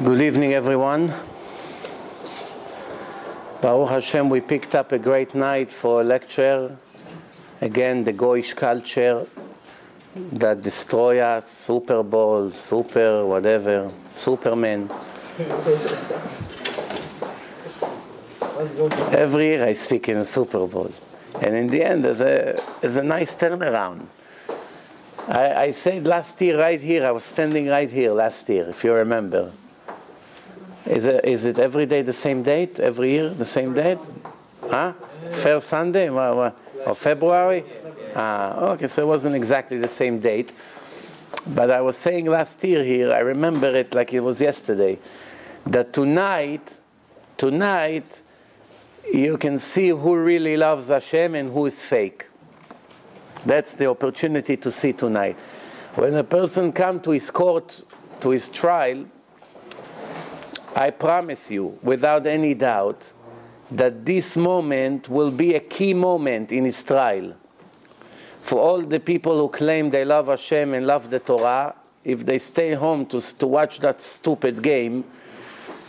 Good evening, everyone. Baruch Hashem, we picked up a great night for a lecture. Again, the Goyish culture that destroy us, Super Bowl, super whatever, Superman. Every year I speak in a Super Bowl. And in the end, there's a nice turnaround. I said last year right here, I was standing right here last year, if you remember. Is it every day the same date? Every year the same date? Huh? First Sunday? Or February? Okay, so it wasn't exactly the same date. But I was saying last year here, I remember it like it was yesterday, that tonight, you can see who really loves Hashem and who is fake. That's the opportunity to see tonight. When a person comes to his court, to his trial, I promise you, without any doubt, that this moment will be a key moment in his trial. For all the people who claim they love Hashem and love the Torah, if they stay home to watch that stupid game,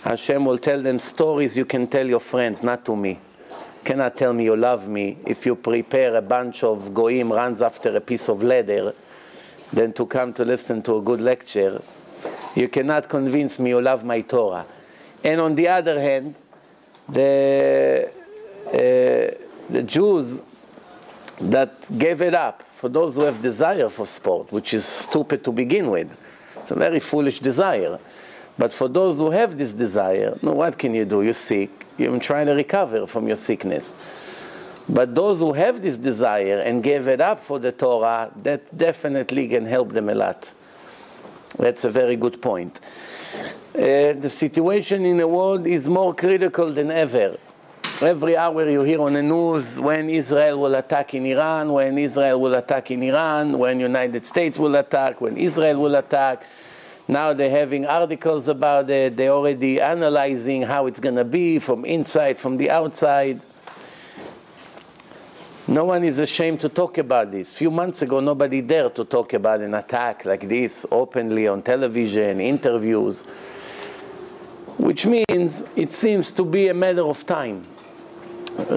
Hashem will tell them stories you can tell your friends, not to me. You cannot tell me you love me if you prepare a bunch of goyim runs after a piece of leather, then to come to listen to a good lecture. You cannot convince me you love my Torah. And on the other hand, the Jews that gave it up, for those who have desire for sport, which is stupid to begin with. It's a very foolish desire. But for those who have this desire, no, what can you do? You're sick. You're trying to recover from your sickness. But those who have this desire and gave it up for the Torah, that definitely can help them a lot. That's a very good point. The situation in the world is more critical than ever. Every hour you hear on the news when Israel will attack in Iran, when Israel will attack in Iran, when United States will attack, when Israel will attack. Now they're having articles about it. They're already analyzing how it's going to be from inside, from the outside. No one is ashamed to talk about this. A few months ago, nobody dared to talk about an attack like this openly on television, interviews, which means it seems to be a matter of time.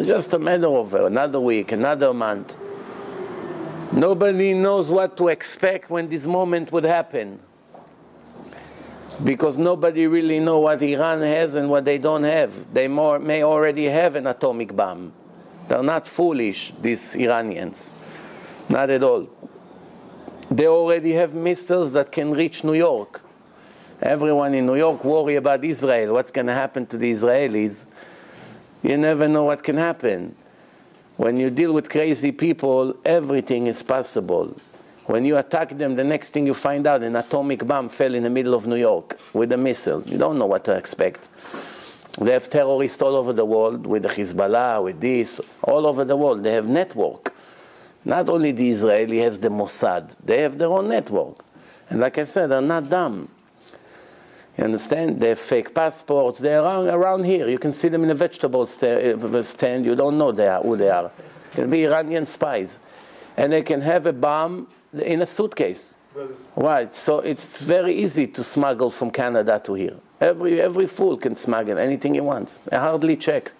Just a matter of another week, another month. Nobody knows what to expect when this moment would happen, because nobody really knows what Iran has and what they don't have. They may already have an atomic bomb. They're not foolish, these Iranians. Not at all. They already have missiles that can reach New York. Everyone in New York worry about Israel. What's going to happen to the Israelis? You never know what can happen. When you deal with crazy people, everything is possible. When you attack them, the next thing you find out, an atomic bomb fell in the middle of New York with a missile. You don't know what to expect. They have terrorists all over the world, with the Hezbollah, with this, all over the world. They have network. Not only the Israeli has the Mossad, they have their own network. And like I said, they're not dumb. You understand? They have fake passports. They're around here. You can see them in a vegetable stand. You don't know who they are. They'll be Iranian spies. And they can have a bomb in a suitcase. Right, so it's very easy to smuggle from Canada to here. Every fool can smuggle anything he wants. I hardly check.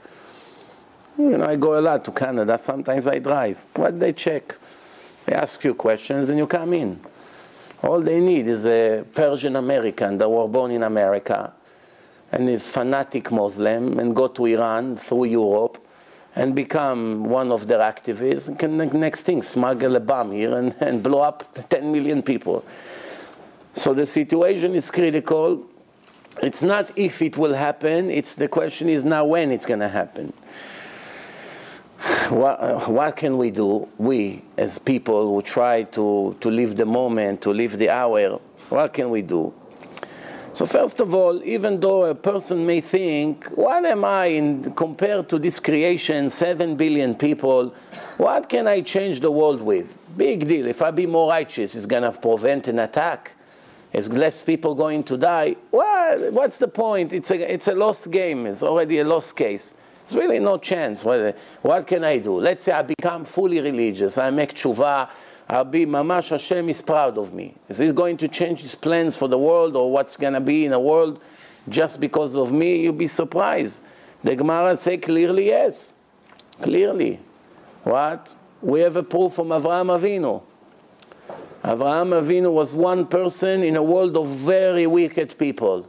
You know, I go a lot to Canada. Sometimes I drive. What they check? They ask you questions and you come in. All they need is a Persian American that were born in America and is fanatic Muslim and go to Iran through Europe and become one of their activists, and can next thing smuggle a bomb here and blow up 10 million people. So the situation is critical. It's not if it will happen, the question is now when it's going to happen. What can we do, we as people who try to live the moment, to live the hour, what can we do? So first of all, even though a person may think, what am I compared to this creation, 7 billion people, what can I change the world with? Big deal. If I be more righteous, it's going to prevent an attack. There's less people going to die. Well, what's the point? It's a lost game. It's already a lost case. There's really no chance. What can I do? Let's say I become fully religious. I make tshuva. I'll be mamash, Hashem is proud of me. Is he going to change his plans for the world or what's going to be in the world? just because of me, you'll be surprised. The Gemara say clearly yes. Clearly. What? We have a proof from Avraham Avinu. Avraham Avinu was one person in a world of very wicked people.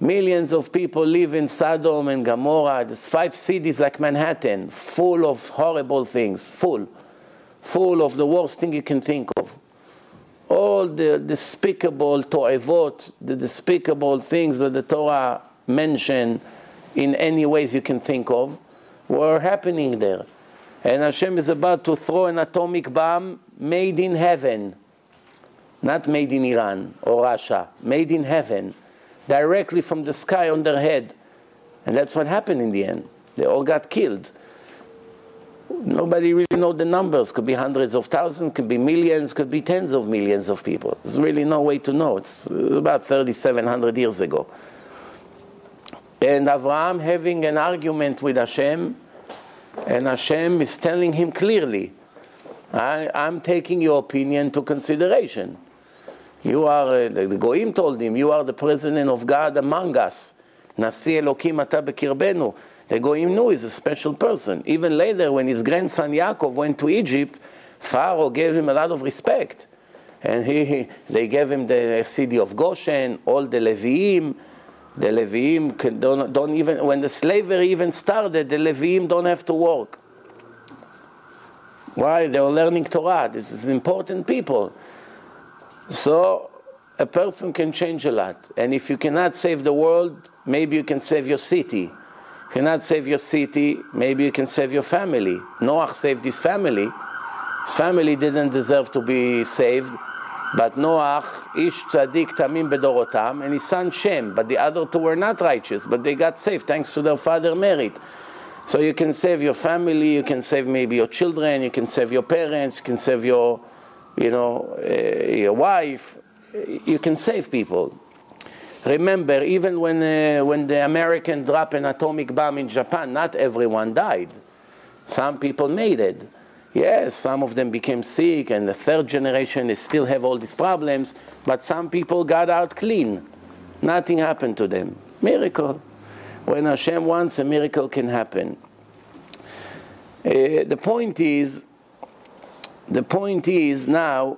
Millions of people live in Sodom and Gomorrah. There's 5 cities like Manhattan, full of horrible things, full of the worst thing you can think of. All the despicable to'evot, the despicable things that the Torah mentioned in any ways you can think of, were happening there. And Hashem is about to throw an atomic bomb made in heaven. Not made in Iran or Russia, made in heaven. Directly from the sky on their head. And that's what happened in the end. They all got killed. Nobody really knows the numbers. Could be hundreds of thousands, could be millions, could be tens of millions of people. There's really no way to know. It's about 3,700 years ago. And Avraham having an argument with Hashem, and Hashem is telling him clearly, I'm taking your opinion into consideration. You are, the Goyim told him, you are the president of God among us. Nasi Elokim ata bekirbenu. The Goyim knew he's a special person. Even later, when his grandson Yaakov went to Egypt, Pharaoh gave him a lot of respect. And they gave him the city of Goshen, all the Leviim. The Leviim don't even, when the slavery even started, the Leviim don't have to work. Why? They were learning Torah. This is important people. So a person can change a lot. And if you cannot save the world, maybe you can save your city. If you cannot save your city, maybe you can save your family. Noah saved his family. His family didn't deserve to be saved. But Noah, ish tzaddik tamim bedorotam, and his son Shem. But the other two were not righteous, but they got saved thanks to their father merit. So you can save your family, you can save maybe your children, you can save your parents, you can save your, your wife. You can save people. Remember, even when the American dropped an atomic bomb in Japan, not everyone died. Some people made it. Yes, some of them became sick, and the third generation, they still have all these problems, but some people got out clean. Nothing happened to them. Miracle. When Hashem wants, a miracle can happen. The point is now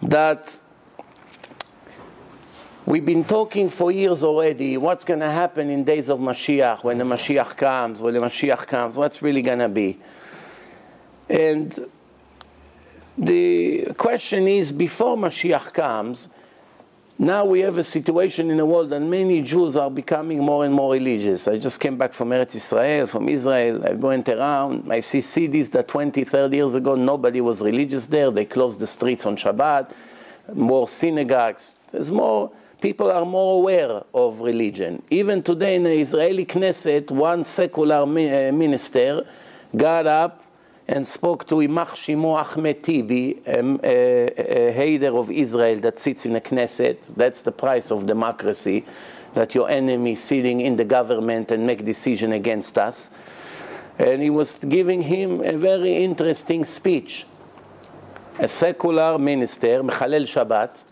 that we've been talking for years already, what's going to happen in days of Mashiach, when the Mashiach comes, what's really going to be. And the question is, before Mashiach comes, now we have a situation in the world that many Jews are becoming more and more religious. I just came back from Eretz Israel, from Israel. I went around. I see cities that 20, 30 years ago, nobody was religious there. They closed the streets on Shabbat. More synagogues. There's more. People are more aware of religion. Even today in the Israeli Knesset, one secular minister got up and spoke to Imach Shimo Ahmed Tibi, a hater of Israel that sits in the Knesset. That's the price of democracy, that your enemy sitting in the government and make decision against us. And he was giving him a very interesting speech. A secular minister, Mechalel Shabbat.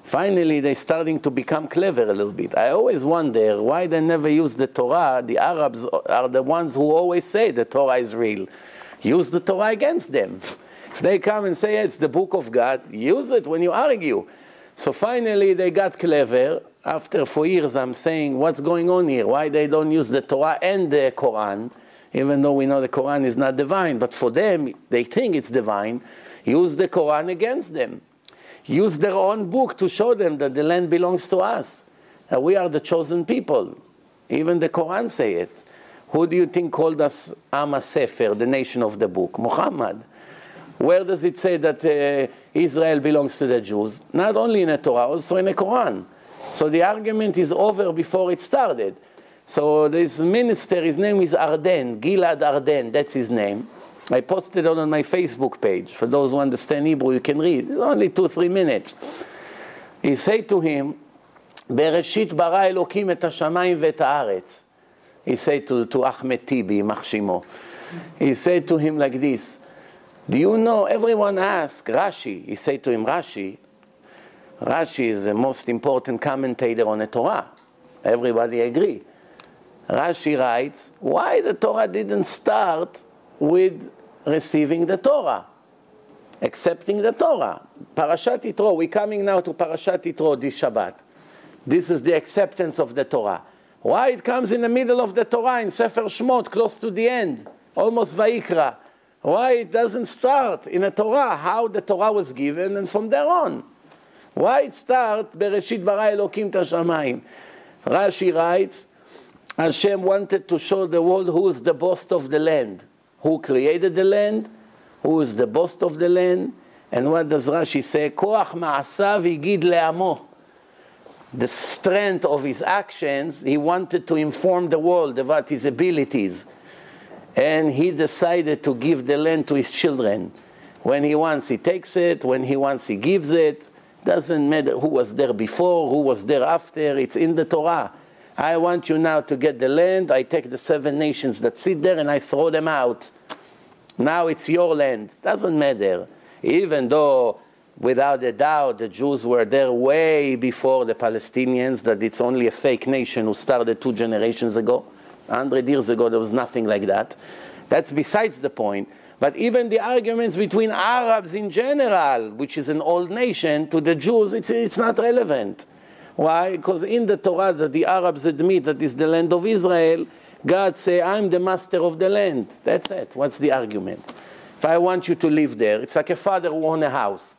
Finally, they're starting to become clever a little bit. I always wonder why they never use the Torah. The Arabs are the ones who always say the Torah is real. Use the Torah against them. If they come and say it's the book of God, use it when you argue. So finally they got clever. After 4 years I'm saying, what's going on here? Why they don't use the Torah and the Quran, even though we know the Quran is not divine, but for them, they think it's divine. Use the Quran against them. Use their own book to show them that the land belongs to us. That we are the chosen people. Even the Quran say it. Who do you think called us Am HaSefer, the nation of the book? Muhammad. Where does it say that Israel belongs to the Jews? Not only in the Torah, also in the Quran. So the argument is over before it started. So this minister, his name is Arden, Gilad Arden, that's his name. I posted it on my Facebook page. For those who understand Hebrew, you can read. It's only 2-3 minutes. He said to him, Bereshit bara Elokim et hashamayim ve'et haaretz. He said to Ahmed Tibi, Imach Shimo. He said to him like this, do you know, everyone asks, Rashi, he said to him, Rashi, Rashi is the most important commentator on the Torah. Everybody agree. Rashi writes, why the Torah didn't start with receiving the Torah, accepting the Torah? Parashat Yitro, we're coming now to Parashat Yitro this Shabbat. This is the acceptance of the Torah. Why it comes in the middle of the Torah in Sefer Shmot, close to the end, almost Vayikra? Why it doesn't start in the Torah, how the Torah was given, and from there on? Why it starts, Bereshit bara Elokim ta shamayim? Rashi writes, Hashem wanted to show the world who is the boss of the land. Who created the land? Who is the boss of the land? And what does Rashi say? Koach ma'asav higid le'amo. The strength of his actions, he wanted to inform the world about his abilities. And he decided to give the land to his children. When he wants, he takes it. When he wants, he gives it. Doesn't matter who was there before, who was there after. It's in the Torah. I want you now to get the land. I take the 7 nations that sit there and I throw them out. Now it's your land. Doesn't matter. Even though, without a doubt, the Jews were there way before the Palestinians, that it's only a fake nation who started 2 generations ago. 100 years ago, there was nothing like that. That's besides the point. But even the arguments between Arabs in general, which is an old nation, to the Jews, it's not relevant. Why? Because in the Torah that the Arabs admit that is the land of Israel, God say, I'm the master of the land. That's it. What's the argument? If I want you to live there, it's like a father who owns a house,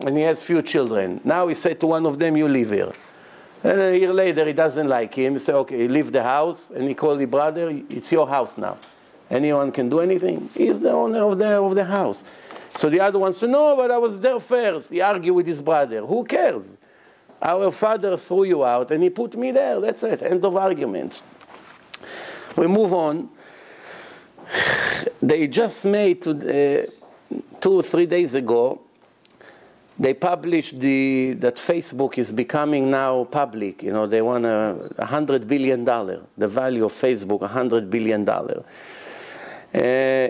and he has few children. Now he said to one of them, you live here. And a year later, he doesn't like him. He said, okay, leave the house. And he called the brother, it's your house now. Anyone can do anything? He's the owner of the house. So the other one said, no, but I was there first. He argued with his brother. Who cares? Our father threw you out, and he put me there. That's it. End of arguments. We move on. They just made, 2 or 3 days ago, they published that Facebook is becoming now public. You know, they want $100 billion. The value of Facebook, $100 billion.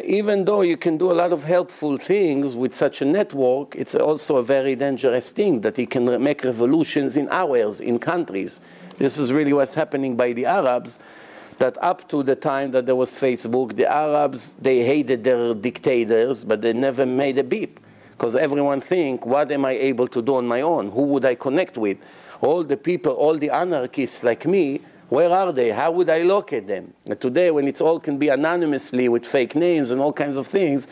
Even though you can do a lot of helpful things with such a network, it's also a very dangerous thing that it can make revolutions in hours, in countries. This is really what's happening by the Arabs, that up to the time that there was Facebook, the Arabs, they hated their dictators, but they never made a beep. Because everyone think, what am I able to do on my own? Who would I connect with? All the people, all the anarchists like me, where are they? How would I locate them? And today, when it's all can be anonymously with fake names and all kinds of things,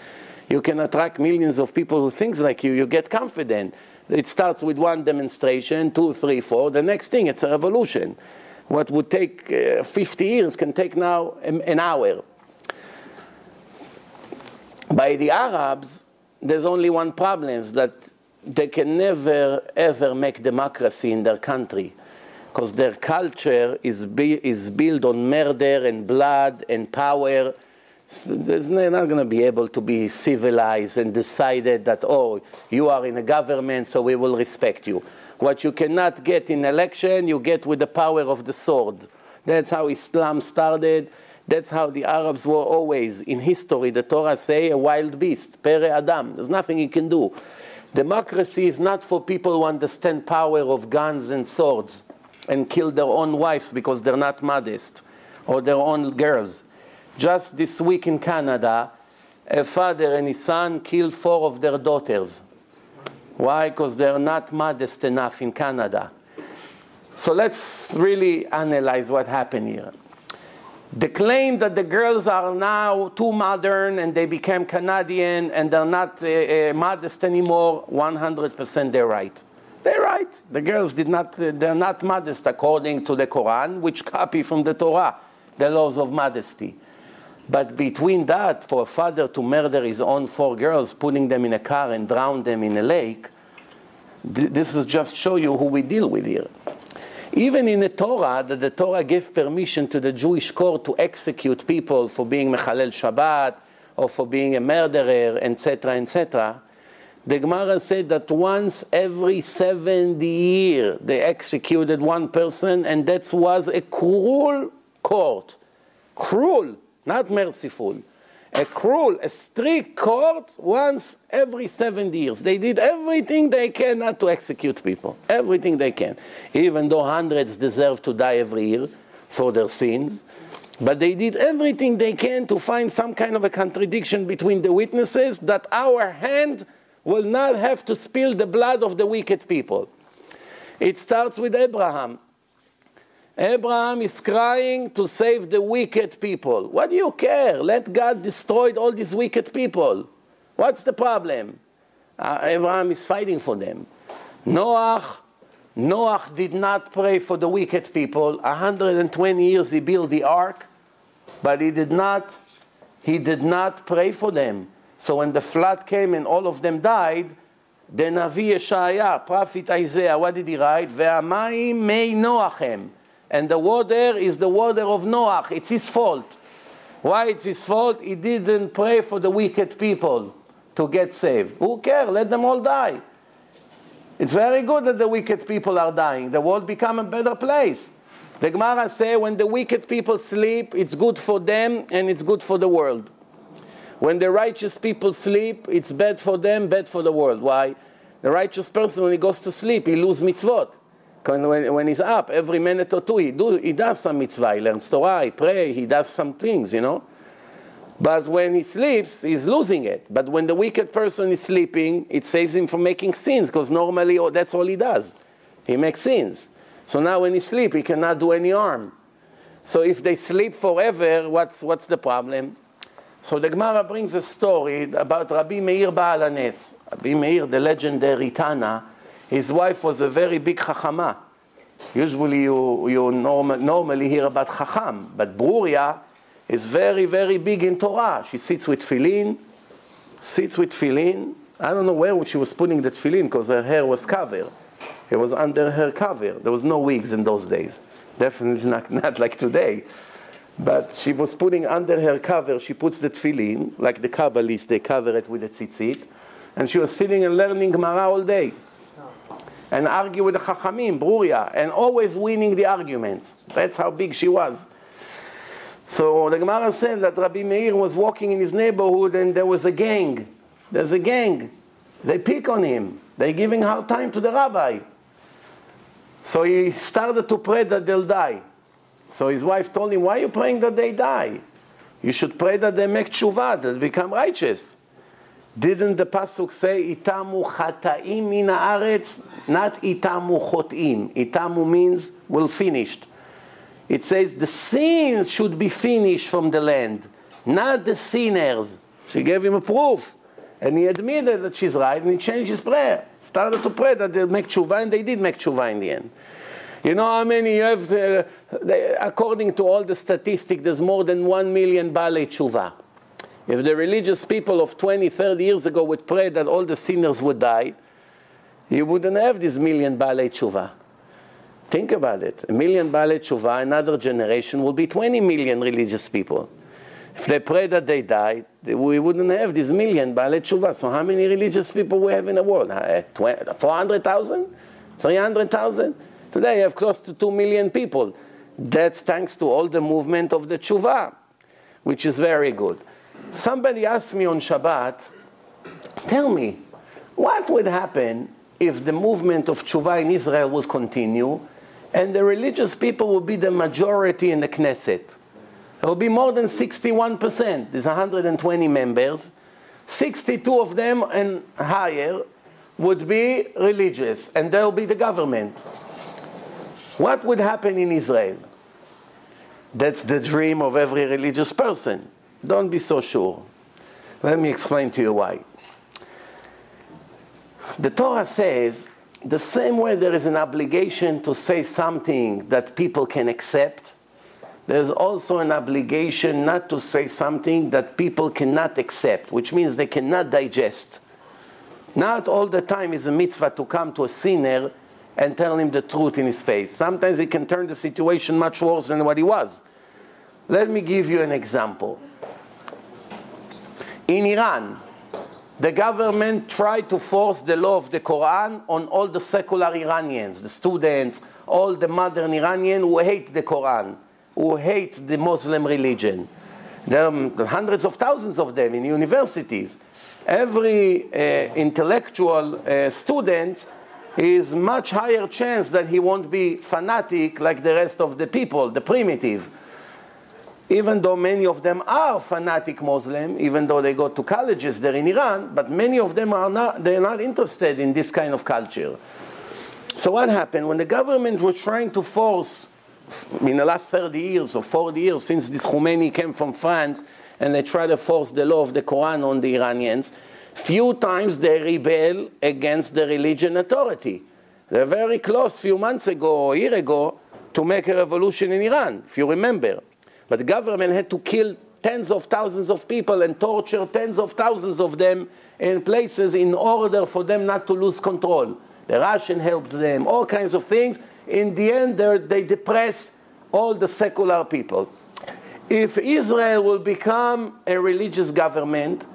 you can attract millions of people who think like you. You get confident. It starts with 1 demonstration, 2, 3, 4. The next thing, it's a revolution. What would take 50 years can take now an hour. By the Arabs, there's only one problem, is that they can never, ever make democracy in their country. Because their culture is built on murder and blood and power. So they're not going to be able to be civilized and decided that, oh, you are in a government, so we will respect you. What you cannot get in election, you get with the power of the sword. That's how Islam started. That's how the Arabs were always. In history, the Torah say, a wild beast, pere Adam. There's nothing you can do. Democracy is not for people who understand power of guns and swords and kill their own wives because they're not modest, or their own girls. Just this week in Canada, a father and his son killed 4 of their daughters. Why? Because they're not modest enough in Canada. So let's really analyze what happened here. The claim that the girls are now too modern and they became Canadian and they're not modest anymore, 100% they're right. They're right. The girls they're not modest according to the Quran, which copy from the Torah, the laws of modesty. But between that, for a father to murder his own 4 girls, putting them in a car and drown them in a lake, this is just show you who we deal with here. Even in the Torah, that the Torah gave permission to the Jewish court to execute people for being Mechalel Shabbat, or for being a murderer, etc., etc., the Gemara said that once every 70 years they executed one person, and that was a cruel court. Cruel, not merciful. a cruel, a strict court once every 7 years. They did everything they can not to execute people. Everything they can. Even though hundreds deserve to die every year for their sins. But they did everything they can to find some kind of a contradiction between the witnesses, that our hand will not have to spill the blood of the wicked people. It starts with Abraham. Abraham is crying to save the wicked people. What do you care? Let God destroy all these wicked people. What's the problem? Abraham is fighting for them. Noah did not pray for the wicked people. 120 years he built the ark, but he did not pray for them. So when the flood came and all of them died, the Navi Yeshaya, prophet Isaiah, what did he write? Ve'amayim mei Noachem. And the water is the water of Noah. It's his fault. Why it's his fault? He didn't pray for the wicked people to get saved. Who cares? Let them all die. It's very good that the wicked people are dying. The world become a better place. The Gemara says when the wicked people sleep, it's good for them and it's good for the world. When the righteous people sleep, it's bad for them, bad for the world. Why? The righteous person, when he goes to sleep, he loses mitzvot. When he's up, every minute or two, he does some mitzvah. He learns Torah, he prays, he does some things, you know. But when he sleeps, he's losing it. But when the wicked person is sleeping, it saves him from making sins, because normally that's all he does. He makes sins. So now when he sleeps, he cannot do any harm. So if they sleep forever, what's the problem? So the Gemara brings a story about Rabbi Meir Baal HaNes. Rabbi Meir, the legendary Tana, his wife was a very big Chachama. Usually you normally hear about Chacham, but Bruria is very, very big in Torah. She sits with tefillin. I don't know where she was putting the tefillin because her hair was covered. It was under her cover. There was no wigs in those days. Definitely not like today. But she was putting under her cover, she puts the tefillin, like the Kabbalists, they cover it with a tzitzit. And she was sitting and learning Gemara all day. And argue with the Chachamim, Bruria, and always winning the arguments. That's how big she was. So the Gemara said that Rabbi Meir was walking in his neighborhood and there was a gang. There's a gang. They pick on him. They're giving hard time to the rabbi. So he started to pray that they'll die. So his wife told him, why are you praying that they die? You should pray that they make tshuva, that they become righteous. Didn't the pasuk say, itamu chataim min haaretz? Not itamu chotim. Itamu means we're finished. It says the sins should be finished from the land, not the sinners. She gave him a proof. And he admitted that she's right, and he changed his prayer. Started to pray that they'll make tshuva, and they did make tshuva in the end. You know how many you have, according to all the statistics, there's more than 1 million Baalei Tshuva. If the religious people of 20, 30 years ago would pray that all the sinners would die, you wouldn't have this million Baalei Tshuva. Think about it. 1 million Baalei Tshuva, another generation will be 20 million religious people. If they pray that they died, we wouldn't have this million Baalei Tshuva. So how many religious people we have in the world? 400,000? 300,000? Today you have close to 2 million people. That's thanks to all the movement of the Tshuva, which is very good. Somebody asked me on Shabbat, tell me, what would happen if the movement of Tshuva in Israel would continue and the religious people would be the majority in the Knesset? There will be more than 61%. There's 120 members. 62 of them and higher would be religious, and there will be the government. What would happen in Israel? That's the dream of every religious person. Don't be so sure. Let me explain to you why. The Torah says, the same way there is an obligation to say something that people can accept, there's also an obligation not to say something that people cannot accept, which means they cannot digest. Not all the time is a mitzvah to come to a sinner and tell him the truth in his face. Sometimes it can turn the situation much worse than what he was. Let me give you an example. In Iran, the government tried to force the law of the Quran on all the secular Iranians, the students, all the modern Iranians who hate the Quran, who hate the Muslim religion. There are hundreds of thousands of them in universities. Every intellectual student is much higher chance that he won't be fanatic like the rest of the people, the primitive. Even though many of them are fanatic Muslim, even though they go to colleges there in Iran, but many of them are not, they're not interested in this kind of culture. So what happened? When the government was trying to force, in the last 30 years or 40 years since this Khomeini came from France, and they tried to force the law of the Quran on the Iranians, few times they rebel against the religion authority. They're very close, few months ago or a year ago, to make a revolution in Iran, if you remember. But the government had to kill tens of thousands of people and torture tens of thousands of them in places in order for them not to lose control. The Russian helped them, all kinds of things. In the end, they depress all the secular people. If Israel will become a religious government,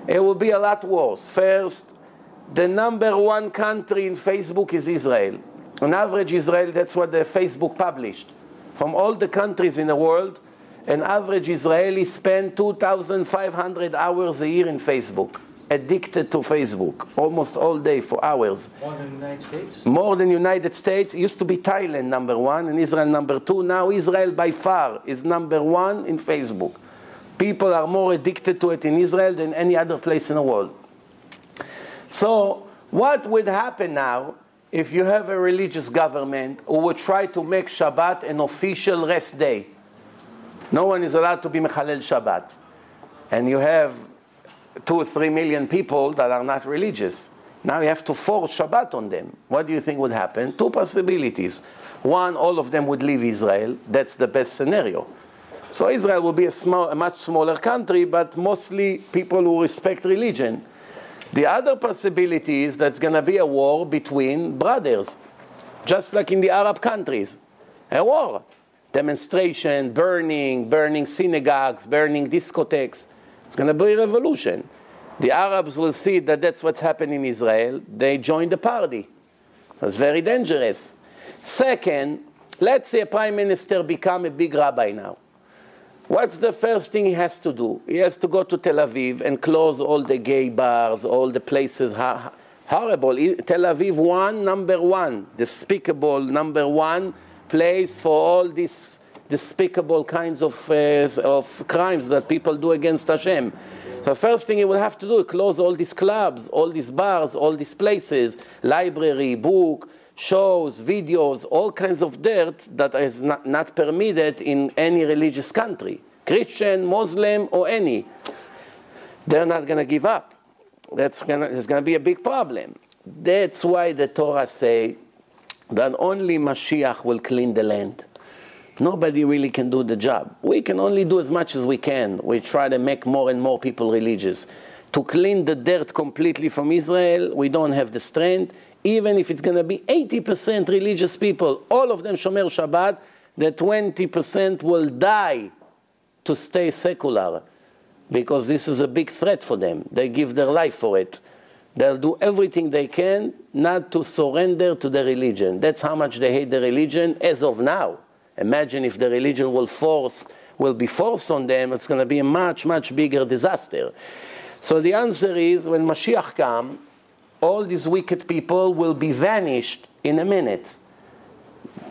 it will be a lot worse. First, the #1 country in Facebook is Israel. On average, Israel, that's what the Facebook published. From all the countries in the world, an average Israeli spend 2,500 hours a year in Facebook. Addicted to Facebook, almost all day for hours. More than the United States? More than United States. It used to be Thailand #1 and Israel #2. Now Israel by far is #1 in Facebook. People are more addicted to it in Israel than any other place in the world. So what would happen now if you have a religious government who would try to make Shabbat an official rest day? No one is allowed to be Mechalel Shabbat. And you have 2 or 3 million people that are not religious. Now you have to force Shabbat on them. What do you think would happen? 2 possibilities. One, all of them would leave Israel. That's the best scenario. So Israel will be a much smaller country, but mostly people who respect religion. The other possibility is that's going to be a war between brothers, just like in the Arab countries. A war. Demonstration, burning synagogues, burning discotheques. It's going to be a revolution. The Arabs will see that that's what's happening in Israel. They join the party. That's very dangerous. Second, let's say a prime minister become a big rabbi now. What's the first thing he has to do? He has to go to Tel Aviv and close all the gay bars, all the places. Horrible. Tel Aviv #1, despicable #1 place for all these despicable kinds of crimes that people do against Hashem. So the first thing he will have to do is close all these clubs, all these bars, all these places, library, book, shows, videos, all kinds of dirt that is not permitted in any religious country, Christian, Muslim, or any. They're not going to give up. There's going to be a big problem. That's why the Torah say that only Mashiach will clean the land. Nobody really can do the job. We can only do as much as we can. We try to make more and more people religious. To clean the dirt completely from Israel, we don't have the strength. Even if it's going to be 80% religious people, all of them Shomer Shabbat, the 20% will die to stay secular. Because this is a big threat for them. They give their life for it. They'll do everything they can not to surrender to the religion. That's how much they hate the religion as of now. Imagine if the religion will be forced on them, it's going to be a much, much bigger disaster. So the answer is, when Mashiach comes, all these wicked people will be vanished in a minute.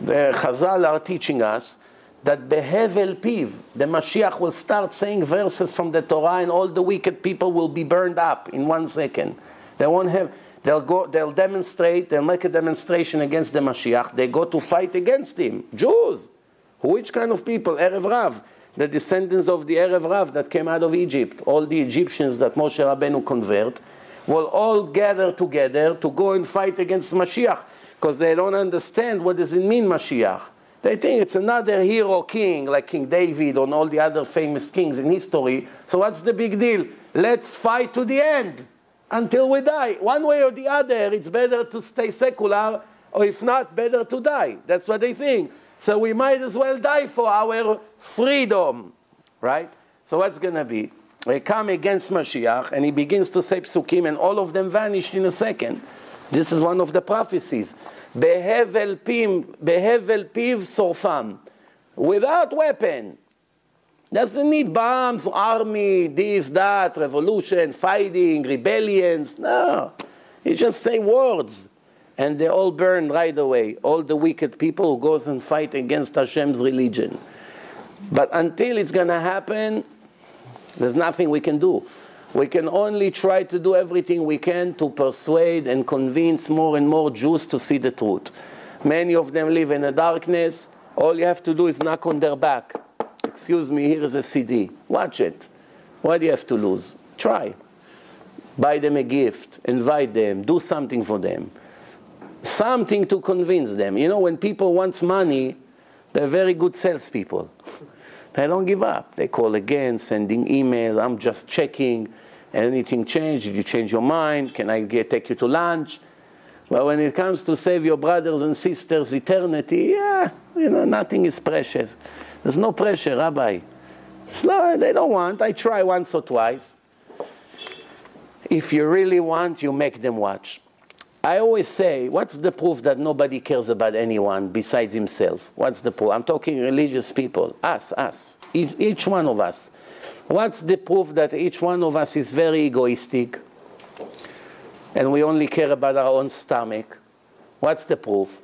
The Chazal are teaching us that behevel piv, the Mashiach will start saying verses from the Torah and all the wicked people will be burned up in 1 second. They won't have, they'll demonstrate, they'll make a demonstration against the Mashiach, they go to fight against him. Jews. Which kind of people? Erev Rav. The descendants of the Erev Rav that came out of Egypt. All the Egyptians that Moshe Rabbeinu convert will all gather together to go and fight against Mashiach. Because they don't understand what does it mean, Mashiach. They think it's another hero king, like King David and all the other famous kings in history. So what's the big deal? Let's fight to the end, until we die. One way or the other, it's better to stay secular, or if not, better to die. That's what they think. So we might as well die for our freedom, right? So what's going to be? They come against Mashiach, and he begins to say psukim, and all of them vanished in a second. This is one of the prophecies. Behevel piv sorfam. Without weapon. Doesn't need bombs, army, this, that, revolution, fighting, rebellions. No. You just say words. And they all burn right away. All the wicked people who goes and fight against Hashem's religion. But until it's going to happen, there's nothing we can do. We can only try to do everything we can to persuade and convince more and more Jews to see the truth. Many of them live in the darkness. All you have to do is knock on their back. Excuse me, here is a CD. Watch it. What do you have to lose? Try. Buy them a gift. Invite them. Do something for them. Something to convince them. You know, when people want money, they're very good salespeople. They don't give up. They call again, sending email. I'm just checking. Anything changed? Did you change your mind? Can I take you to lunch? But when it comes to save your brothers and sisters' eternity, yeah, you know, nothing is precious. There's no pressure, Rabbi. No, they don't want. I try once or twice. If you really want, you make them watch. I always say, what's the proof that nobody cares about anyone besides himself? What's the proof? I'm talking religious people. Us. Each one of us. What's the proof that each one of us is very egoistic and we only care about our own stomach? What's the proof?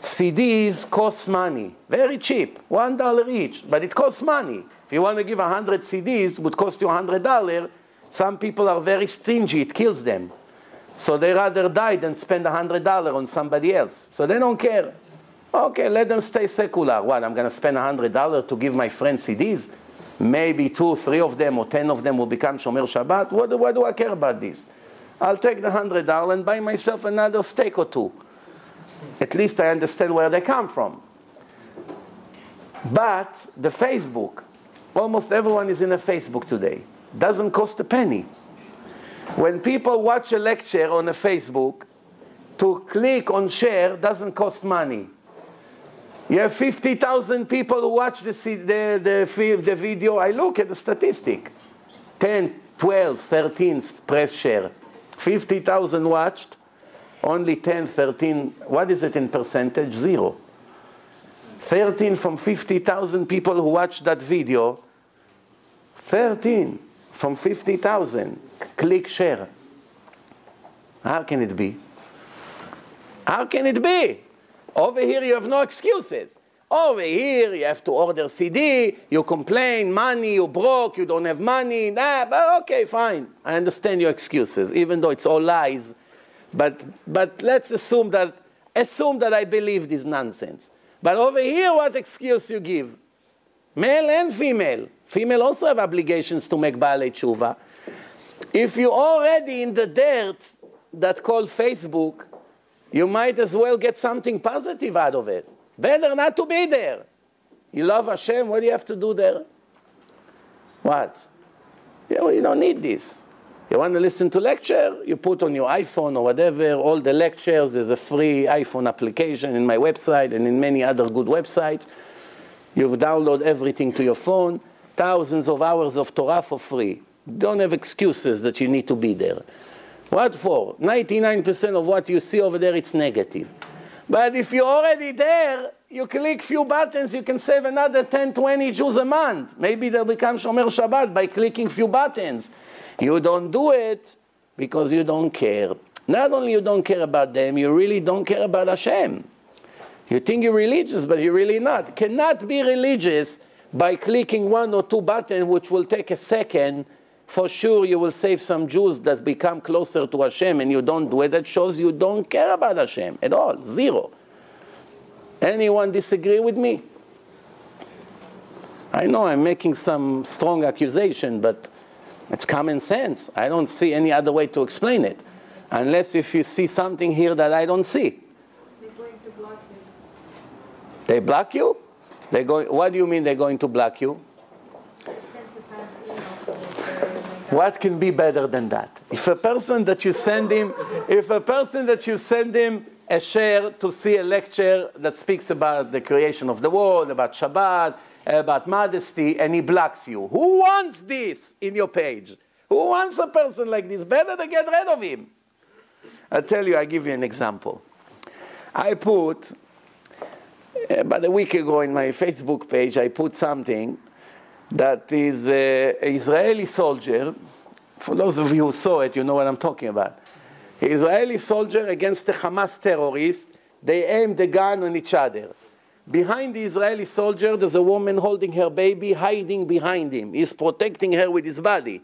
CDs cost money. Very cheap. $1 each. But it costs money. If you want to give 100 CDs, it would cost you $100. Some people are very stingy. It kills them. So they rather die than spend $100 on somebody else. So they don't care. Okay, let them stay secular. What, I'm going to spend $100 to give my friends CDs? Maybe 2, 3 of them or 10 of them will become Shomer Shabbat. What do I care about this? I'll take the $100 and buy myself another steak or 2. At least I understand where they come from. But the Facebook, almost everyone is in a Facebook today. Doesn't cost a penny. When people watch a lecture on a Facebook, to click on share doesn't cost money. You have 50,000 people who watch the video. I look at the statistic. 10, 12, 13 press share. 50,000 watched, only 10, 13. What is it in percentage? 0. 13 from 50,000 people who watched that video. 13 from 50,000. Click share. How can it be? How can it be? Over here you have no excuses. Over here you have to order CD, you complain, money, you broke, you don't have money. Nah, but okay, fine. I understand your excuses, even though it's all lies. But let's assume that I believe this nonsense. But over here, what excuse you give? Male and female. Female also have obligations to make Baalei Tshuva. If you're already in the dirt that called Facebook, you might as well get something positive out of it. Better not to be there. You love Hashem, what do you have to do there? What? You don't need this. You want to listen to lecture? You put on your iPhone or whatever, all the lectures. There's a free iPhone application in my website and in many other good websites. You download everything to your phone. Thousands of hours of Torah for free. Don't have excuses that you need to be there. What for? 99% of what you see over there, it's negative. But if you're already there, you click few buttons, you can save another 10, 20 Jews a month. Maybe they'll become Shomer Shabbat by clicking few buttons. You don't do it because you don't care. Not only you don't care about them, you really don't care about Hashem. You think you're religious, but you're really not. You cannot be religious by clicking 1 or 2 buttons, which will take a second. For sure you will save some Jews that become closer to Hashem, and you don't do it. That shows you don't care about Hashem at all. 0. Anyone disagree with me? I know I'm making some strong accusation, but it's common sense. I don't see any other way to explain it. Unless if you see something here that I don't see. They're going to block you. They block you? What do you mean they're going to block you? What can be better than that? If a person that you send him a share to see a lecture that speaks about the creation of the world, about Shabbat, about modesty, and he blocks you. Who wants this in your page? Who wants a person like this? Better to get rid of him. I'll give you an example. I put, about a week ago in my Facebook page, I put something that is an Israeli soldier. For those of you who saw it, you know what I'm talking about. An Israeli soldier against the Hamas terrorists. They aimed the gun on each other. Behind the Israeli soldier, there's a woman holding her baby, hiding behind him. He's protecting her with his body.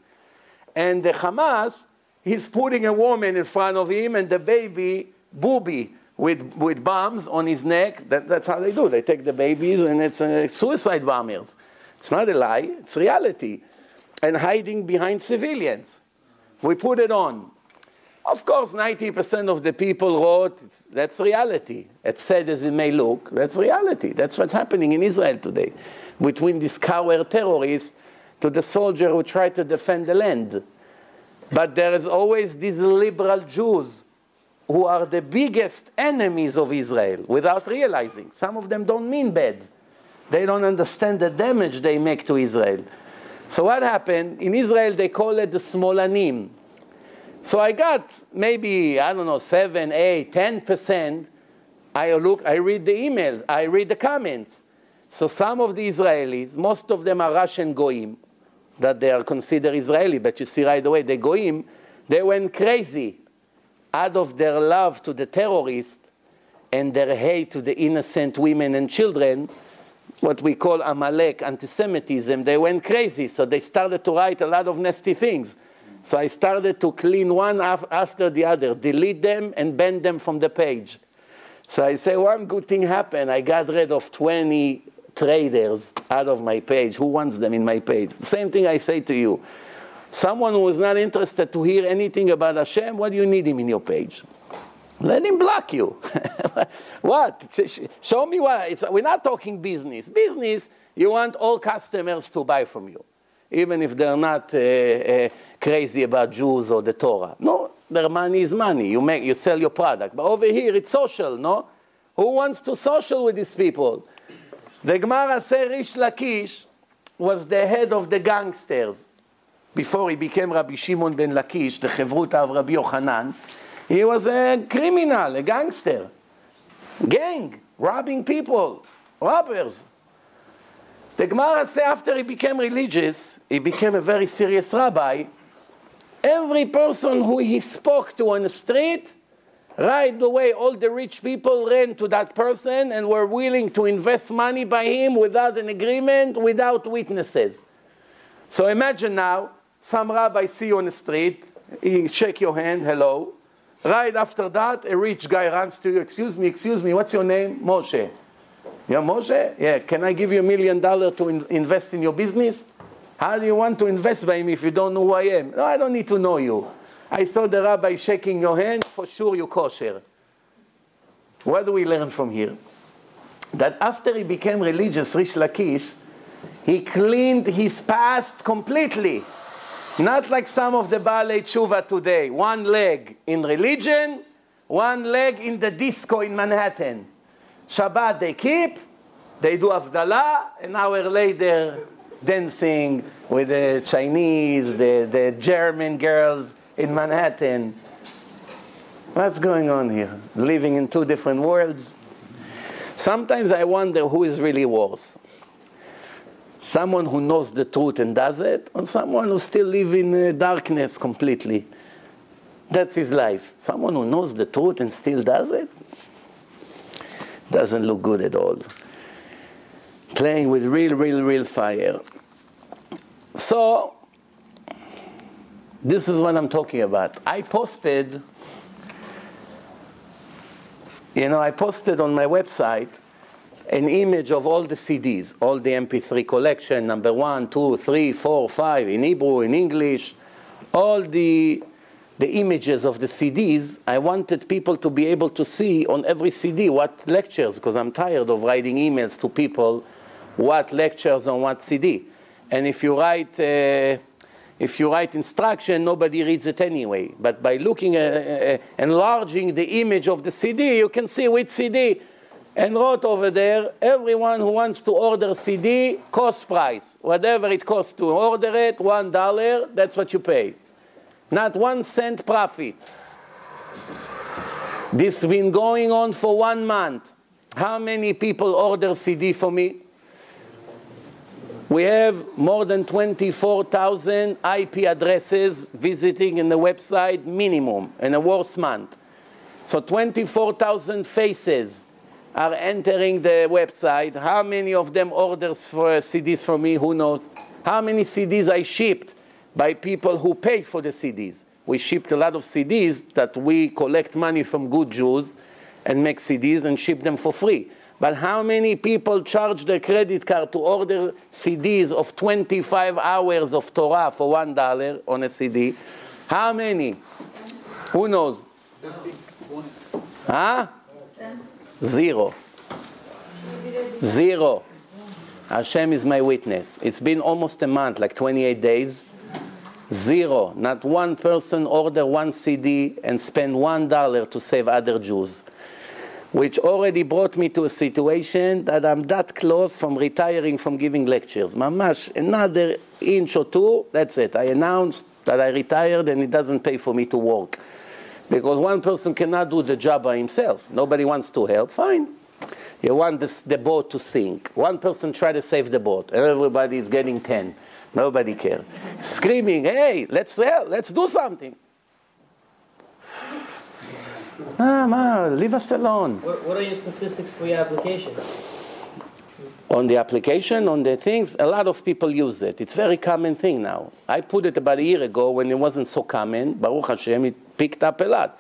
And the Hamas, he's putting a woman in front of him and the baby, booby, with bombs on his neck. That's how they do. They take the babies and it's suicide bombers. It's not a lie, it's reality. And hiding behind civilians. We put it on. Of course, 90% of the people wrote, that's reality. As sad as it may look, that's reality. That's what's happening in Israel today. Between this coward terrorist to the soldier who tried to defend the land. But there is always these liberal Jews who are the biggest enemies of Israel without realizing. Some of them don't mean bad. They don't understand the damage they make to Israel. So what happened? In Israel, they call it the Smolanim. So I got maybe, I don't know, 7, 8, 10%. I read the emails, I read the comments. So some of the Israelis, most of them are Russian goyim, that they are considered Israeli, but you see right away, the goyim, they went crazy out of their love to the terrorists and their hate to the innocent women and children, what we call Amalek, anti-Semitism. They went crazy, so they started to write a lot of nasty things. So I started to clean one after the other, delete them and ban them from the page. So I say, one good thing happened. I got rid of 20 traders out of my page. Who wants them in my page? Same thing I say to you. Someone who is not interested to hear anything about Hashem, what do you need him in your page? Let him block you. What? Show me what. We're not talking business. Business, you want all customers to buy from you, even if they're not crazy about Jews or the Torah. No, their money is money. You sell your product. But over here, it's social, no? Who wants to social with these people? The Gemara says Rish Lakish was the head of the gangsters. Before he became Rabbi Shimon ben Lakish, the Chevruta of Rabbi Yochanan, he was a criminal, a gangster. Gang, robbing people, robbers. The Gemara says after he became religious, he became a very serious rabbi. Every person who he spoke to on the street, right away all the rich people ran to that person and were willing to invest money by him without an agreement, without witnesses. So imagine now, some rabbi see you on the street, he shake your hand, hello. Right after that, a rich guy runs to you, excuse me, what's your name? Moshe. Yeah, Moshe? Yeah, can I give you $1 million to invest in your business? How do you want to invest by me if you don't know who I am? No, I don't need to know you. I saw the rabbi shaking your hand, for sure you're kosher. What do we learn from here? That after he became religious, Rish Lakish, he cleaned his past completely. Not like some of the Baalei Tshuva today. One leg in religion, one leg in the disco in Manhattan. Shabbat they keep, they do Havdalah, an hour later dancing with the Chinese, the German girls in Manhattan. What's going on here? Living in two different worlds? Sometimes I wonder who is really worse. Someone who knows the truth and does it, or someone who still lives in darkness completely. That's his life. Someone who knows the truth and still does it, doesn't look good at all. Playing with real fire. So, this is what I'm talking about. I posted on my website an image of all the CDs, all the MP3 collection, number 1, 2, 3, 4, 5, in Hebrew, in English, all the images of the CDs. I wanted people to be able to see on every CD what lectures, because I'm tired of writing emails to people, what lectures on what CD. And if you write instruction, nobody reads it anyway. But by looking at enlarging the image of the CD, you can see which CD. And wrote over there, everyone who wants to order CD, cost price. Whatever it costs to order it, $1, that's what you pay. Not 1 cent profit. This has been going on for 1 month. How many people order CD for me? We have more than 24,000 IP addresses visiting in the website minimum in a worst month. So 24,000 faces are entering the website. How many of them orders for CDs from me? Who knows? How many CDs I shipped by people who pay for the CDs? We shipped a lot of CDs that we collect money from good Jews and make CDs and ship them for free. But how many people charge their credit card to order CDs of 25 hours of Torah for $1 on a CD? How many? Who knows? 50. Huh? 0. 0. Hashem is my witness. It's been almost a month, like 28 days. 0. Not one person order one CD and spend $1 to save other Jews. Which already brought me to a situation that I'm that close from retiring from giving lectures. Mamash, another inch or two, that's it. I announced that I retired and it doesn't pay for me to work. Because one person cannot do the job by himself. Nobody wants to help, fine. You want the boat to sink. One person try to save the boat and everybody is getting 10. Nobody cares. Screaming, hey, let's help, let's do something. Leave us alone. What are your statistics for your application? On the application, on the things, a lot of people use it. It's a very common thing now. I put it about a year ago when it wasn't so common. Baruch Hashem, it picked up a lot.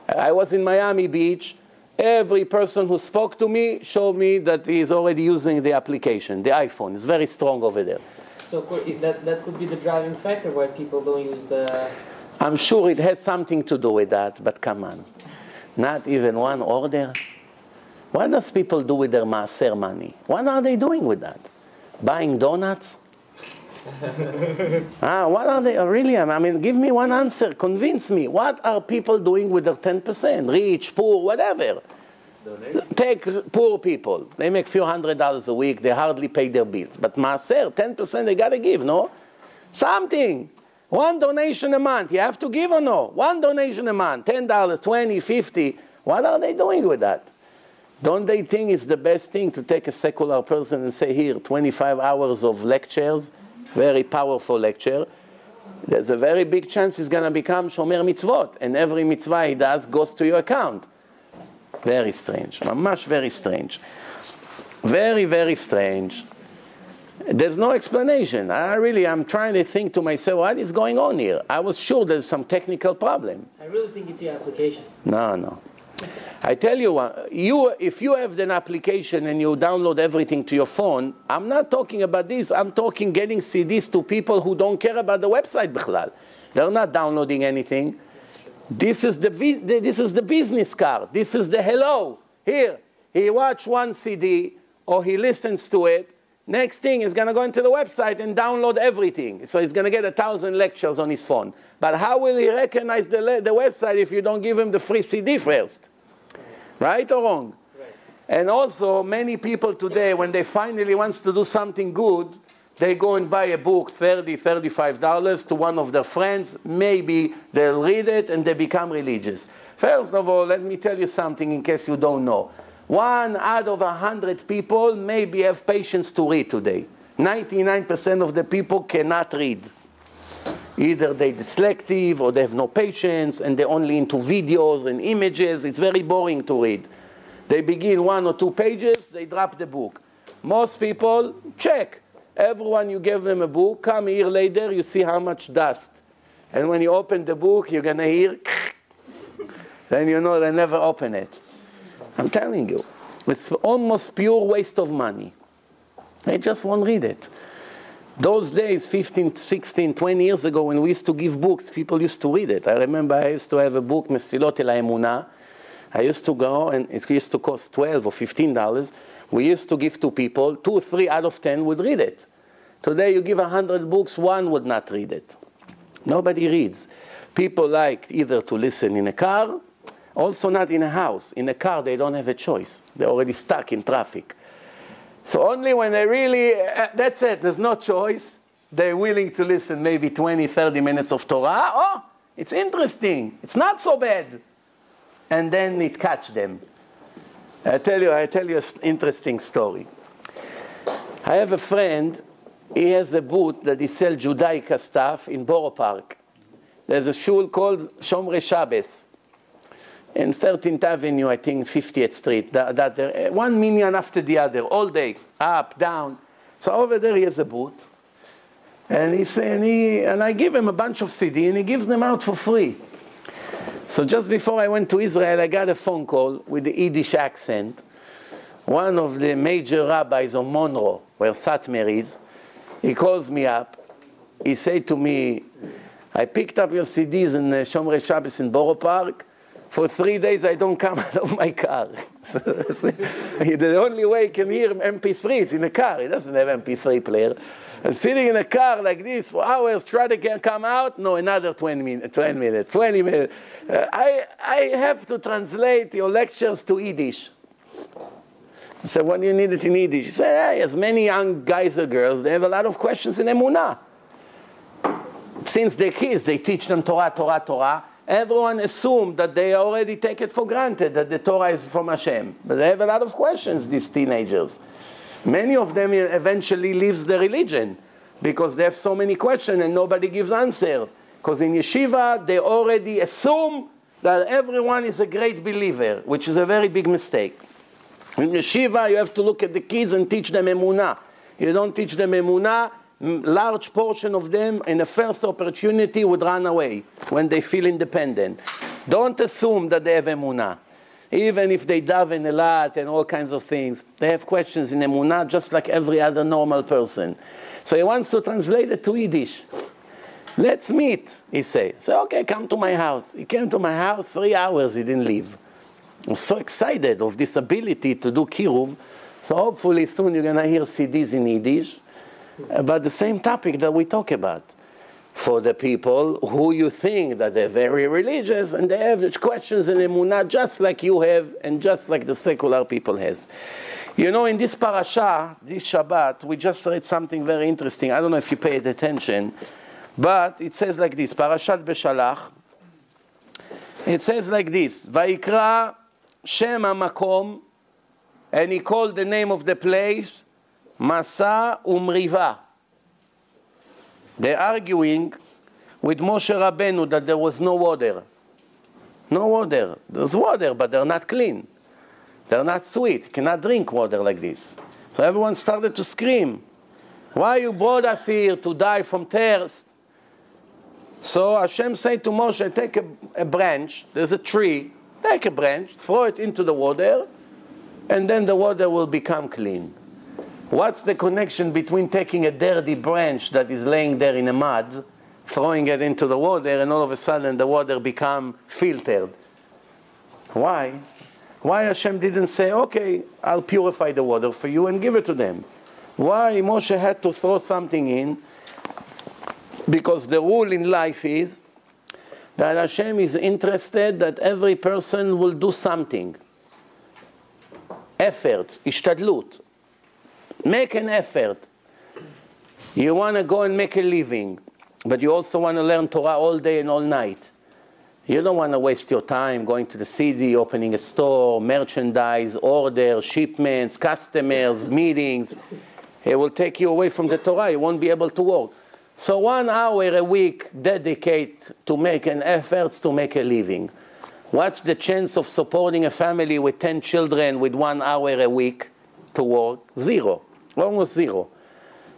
I was in Miami Beach. Every person who spoke to me showed me that he is already using the application, the iPhone. It's very strong over there. So that could be the driving factor why people don't use the... I'm sure it has something to do with that, but come on. Not even one order. What does people do with their maaser money? What are they doing with that? Buying donuts? What are they, really? I mean, give me one answer, convince me. What are people doing with their 10%? Rich, poor, whatever. Donation. Take poor people. They make a few $100s a week. They hardly pay their bills. But maaser, 10% they got to give, no? Something. One donation a month. You have to give or no? One donation a month. $10, $20, $50. What are they doing with that? Don't they think it's the best thing to take a secular person and say, here, 25 hours of lectures, very powerful lecture. There's a very big chance he's going to become Shomer Mitzvot. And every mitzvah he does goes to your account. Very strange. Mamash very strange. Very, very strange. There's no explanation. I'm trying to think to myself, what is going on here? I was sure there's some technical problem. I really think it's your application. No. I tell you what, if you have an application and you download everything to your phone, I'm not talking about this. I'm talking getting CDs to people who don't care about the website bichlal. They're not downloading anything. This is the business card. This is the hello. Here, he watch one CD or he listens to it. Next thing, he's going to go into the website and download everything. So he's going to get 1,000 lectures on his phone. But how will he recognize the website if you don't give him the free CD first? Right or wrong? Right. And also, many people today, when they finally want to do something good, they go and buy a book, $30, $35 to one of their friends. Maybe they'll read it and they become religious. First of all, let me tell you something in case you don't know. 1 out of 100 people maybe have patience to read today. 99% of the people cannot read. Either they're dyslexic or they have no patience and they're only into videos and images. It's very boring to read. They begin 1 or 2 pages, they drop the book. Most people, check. Everyone you give them a book, come a year later, you see how much dust. And when you open the book, you're going to hear, then you know they never open it. I'm telling you, it's almost pure waste of money. They just won't read it. Those days, 15, 16, 20 years ago, when we used to give books, people used to read it. I remember I used to have a book, Mesilot El HaEmunah. I used to go, and it used to cost $12 or $15. We used to give to people, 2, 3 out of 10 would read it. Today, you give 100 books, 1 would not read it. Nobody reads. People like either to listen in a car, also not in a house. In a car, they don't have a choice. They're already stuck in traffic. So only when they really, that's it, there's no choice, they're willing to listen maybe 20, 30 minutes of Torah. Oh, it's interesting. It's not so bad. And then it catch them. I tell you an interesting story. I have a friend he has a booth that he sells Judaica stuff in Borough Park. There's a shul called Shomrei Shabbos in 13th Avenue, I think 50th Street. One minyan after the other, all day, up, down. So over there he has a booth. And I give him a bunch of CD, and he gives them out for free. So just before I went to Israel, I got a phone call with the Yiddish accent. One of the major rabbis of Monroe, where Satmar is, he calls me up. He said to me, I picked up your CDs in Shomrei Shabbos in Borough Park. For 3 days, I don't come out of my car. The only way he can hear MP3 is in a car. He doesn't have MP3 player. And sitting in a car like this for hours, try to come out, no, another 20 minutes. I have to translate your lectures to Yiddish. I said, what do you need it in Yiddish? He said, hey, as many young guys or girls, they have a lot of questions in Emunah. Since they're kids, they teach them Torah, Torah, Torah. Everyone assumed that they already take it for granted that the Torah is from Hashem. But they have a lot of questions, these teenagers. Many of them eventually leaves the religion because they have so many questions and nobody gives answer. Because in yeshiva, they already assume that everyone is a great believer, which is a very big mistake. In yeshiva, you have to look at the kids and teach them emunah. You don't teach them emunah, large portion of them in the first opportunity would run away when they feel independent. Don't assume that they have emunah. Even if they daven a lot and all kinds of things, they have questions in emunah just like every other normal person. So he wants to translate it to Yiddish. Let's meet, he said. So, okay, come to my house. He came to my house, 3 hours, he didn't leave. I was so excited of this ability to do kiruv. So hopefully soon you're going to hear CDs in Yiddish about the same topic that we talk about. For the people who you think that they're very religious and they have questions in emunah just like you have and just like the secular people has. You know, in this parasha, this Shabbat, we just read something very interesting. I don't know if you paid attention, but it says like this, Parashat Beshalach. It says like this, Vayikra Shem HaMakom, and he called the name of the place, Masa Umriva. They're arguing with Moshe Rabbeinu that there was no water. No water. There's water, but they're not clean. They're not sweet. You cannot drink water like this. So everyone started to scream. Why you brought us here to die from thirst? So Hashem said to Moshe, take a branch. There's a tree. Take a branch, throw it into the water, and then the water will become clean. What's the connection between taking a dirty branch that is laying there in the mud, throwing it into the water, and all of a sudden the water become filtered? Why? Why Hashem didn't say, okay, I'll purify the water for you and give it to them? Why Moshe had to throw something in? Because the rule in life is that Hashem is interested that every person will do something. Effort, ishtadlut. Make an effort. You want to go and make a living, but you also want to learn Torah all day and all night. You don't want to waste your time going to the city, opening a store, merchandise, orders, shipments, customers, meetings. It will take you away from the Torah. You won't be able to work. So 1 hour a week dedicate to make an effort to make a living. What's the chance of supporting a family with 10 children with 1 hour a week to work? Zero. Almost zero.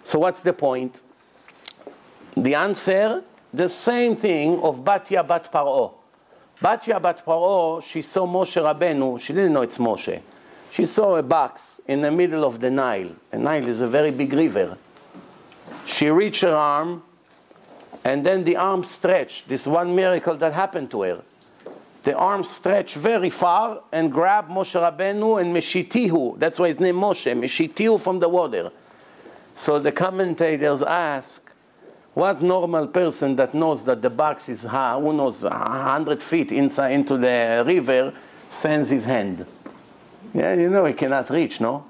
So what's the point? The answer, the same thing of Batya Bat Paro. Batya Bat Paro, she saw Moshe Rabbeinu. She didn't know it's Moshe. She saw a box in the middle of the Nile. The Nile is a very big river. She reached her arm, and then the arm stretched. This one miracle that happened to her. The arm stretched very far and grabbed Moshe Rabbeinu and Meshitihu. That's why his name Moshe, Meshitihu from the water. So the commentators ask, what normal person that knows that the box is, who knows, 100 feet inside into the river, sends his hand? Yeah, you know he cannot reach, no?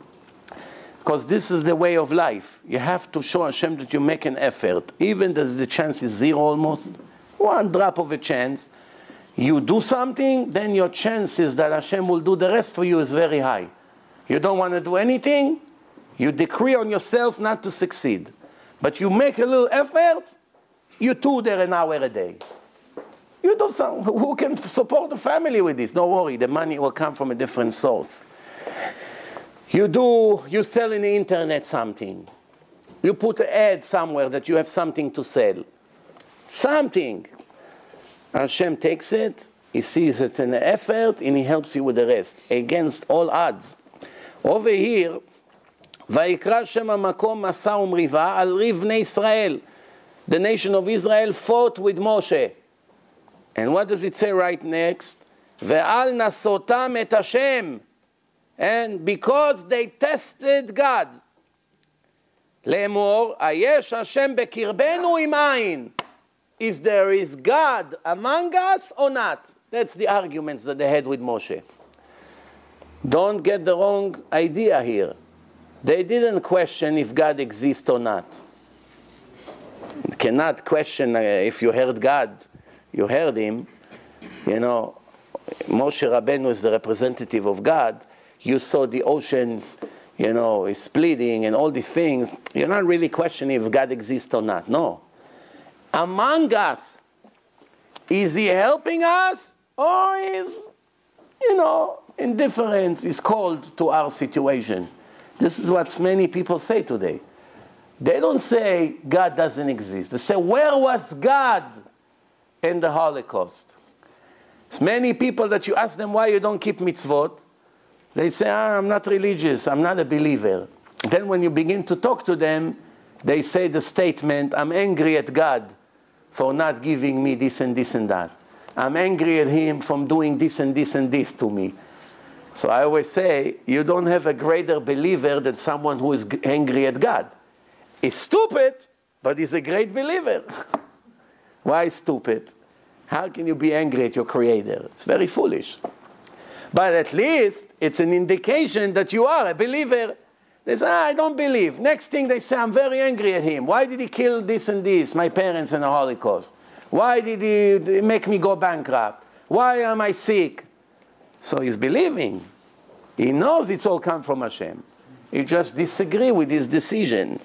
Because this is the way of life. You have to show Hashem that you make an effort. Even though the chance is zero almost, 1 drop of a chance. You do something, then your chances that Hashem will do the rest for you is very high. You don't want to do anything, you decree on yourself not to succeed. But you make a little effort, you two there an hour a day. You do some, who can support the family with this? Don't worry, the money will come from a different source. You sell in the internet something. You put an ad somewhere that you have something to sell. Something. Hashem takes it, He sees it in the effort, and He helps you with the rest, against all odds. Over here, ויקרא שם המקום מסע ומריבה על ריב בני ישראל. The nation of Israel fought with Moshe. And what does it say right next? ועל נסותם את השם. And because they tested God. לאמור, היש השם בקרבנו עם עין. Is there is God among us or not? That's the arguments that they had with Moshe. Don't get the wrong idea here. They didn't question if God exists or not. You cannot question if you heard God, you heard Him. You know, Moshe Rabbeinu is the representative of God. You saw the ocean, you know, is splitting and all these things. You're not really questioning if God exists or not. No. Among us, is He helping us or is, you know, indifference is called to our situation? This is what many people say today. They don't say God doesn't exist. They say, where was God in the Holocaust? There's many people that you ask them why you don't keep mitzvot. They say, I'm not religious, I'm not a believer. Then when you begin to talk to them, they say the statement, I'm angry at God for not giving me this and this and that. I'm angry at Him for doing this and this and this to me. So I always say, you don't have a greater believer than someone who is angry at God. He's stupid, but he's a great believer. Why stupid? How can you be angry at your Creator? It's very foolish. But at least it's an indication that you are a believer. They say, I don't believe. Next thing they say, I'm very angry at Him. Why did He kill this and this, my parents in the Holocaust? Why did He make me go bankrupt? Why am I sick? So he's believing. He knows it's all come from Hashem. He just disagree with his decision.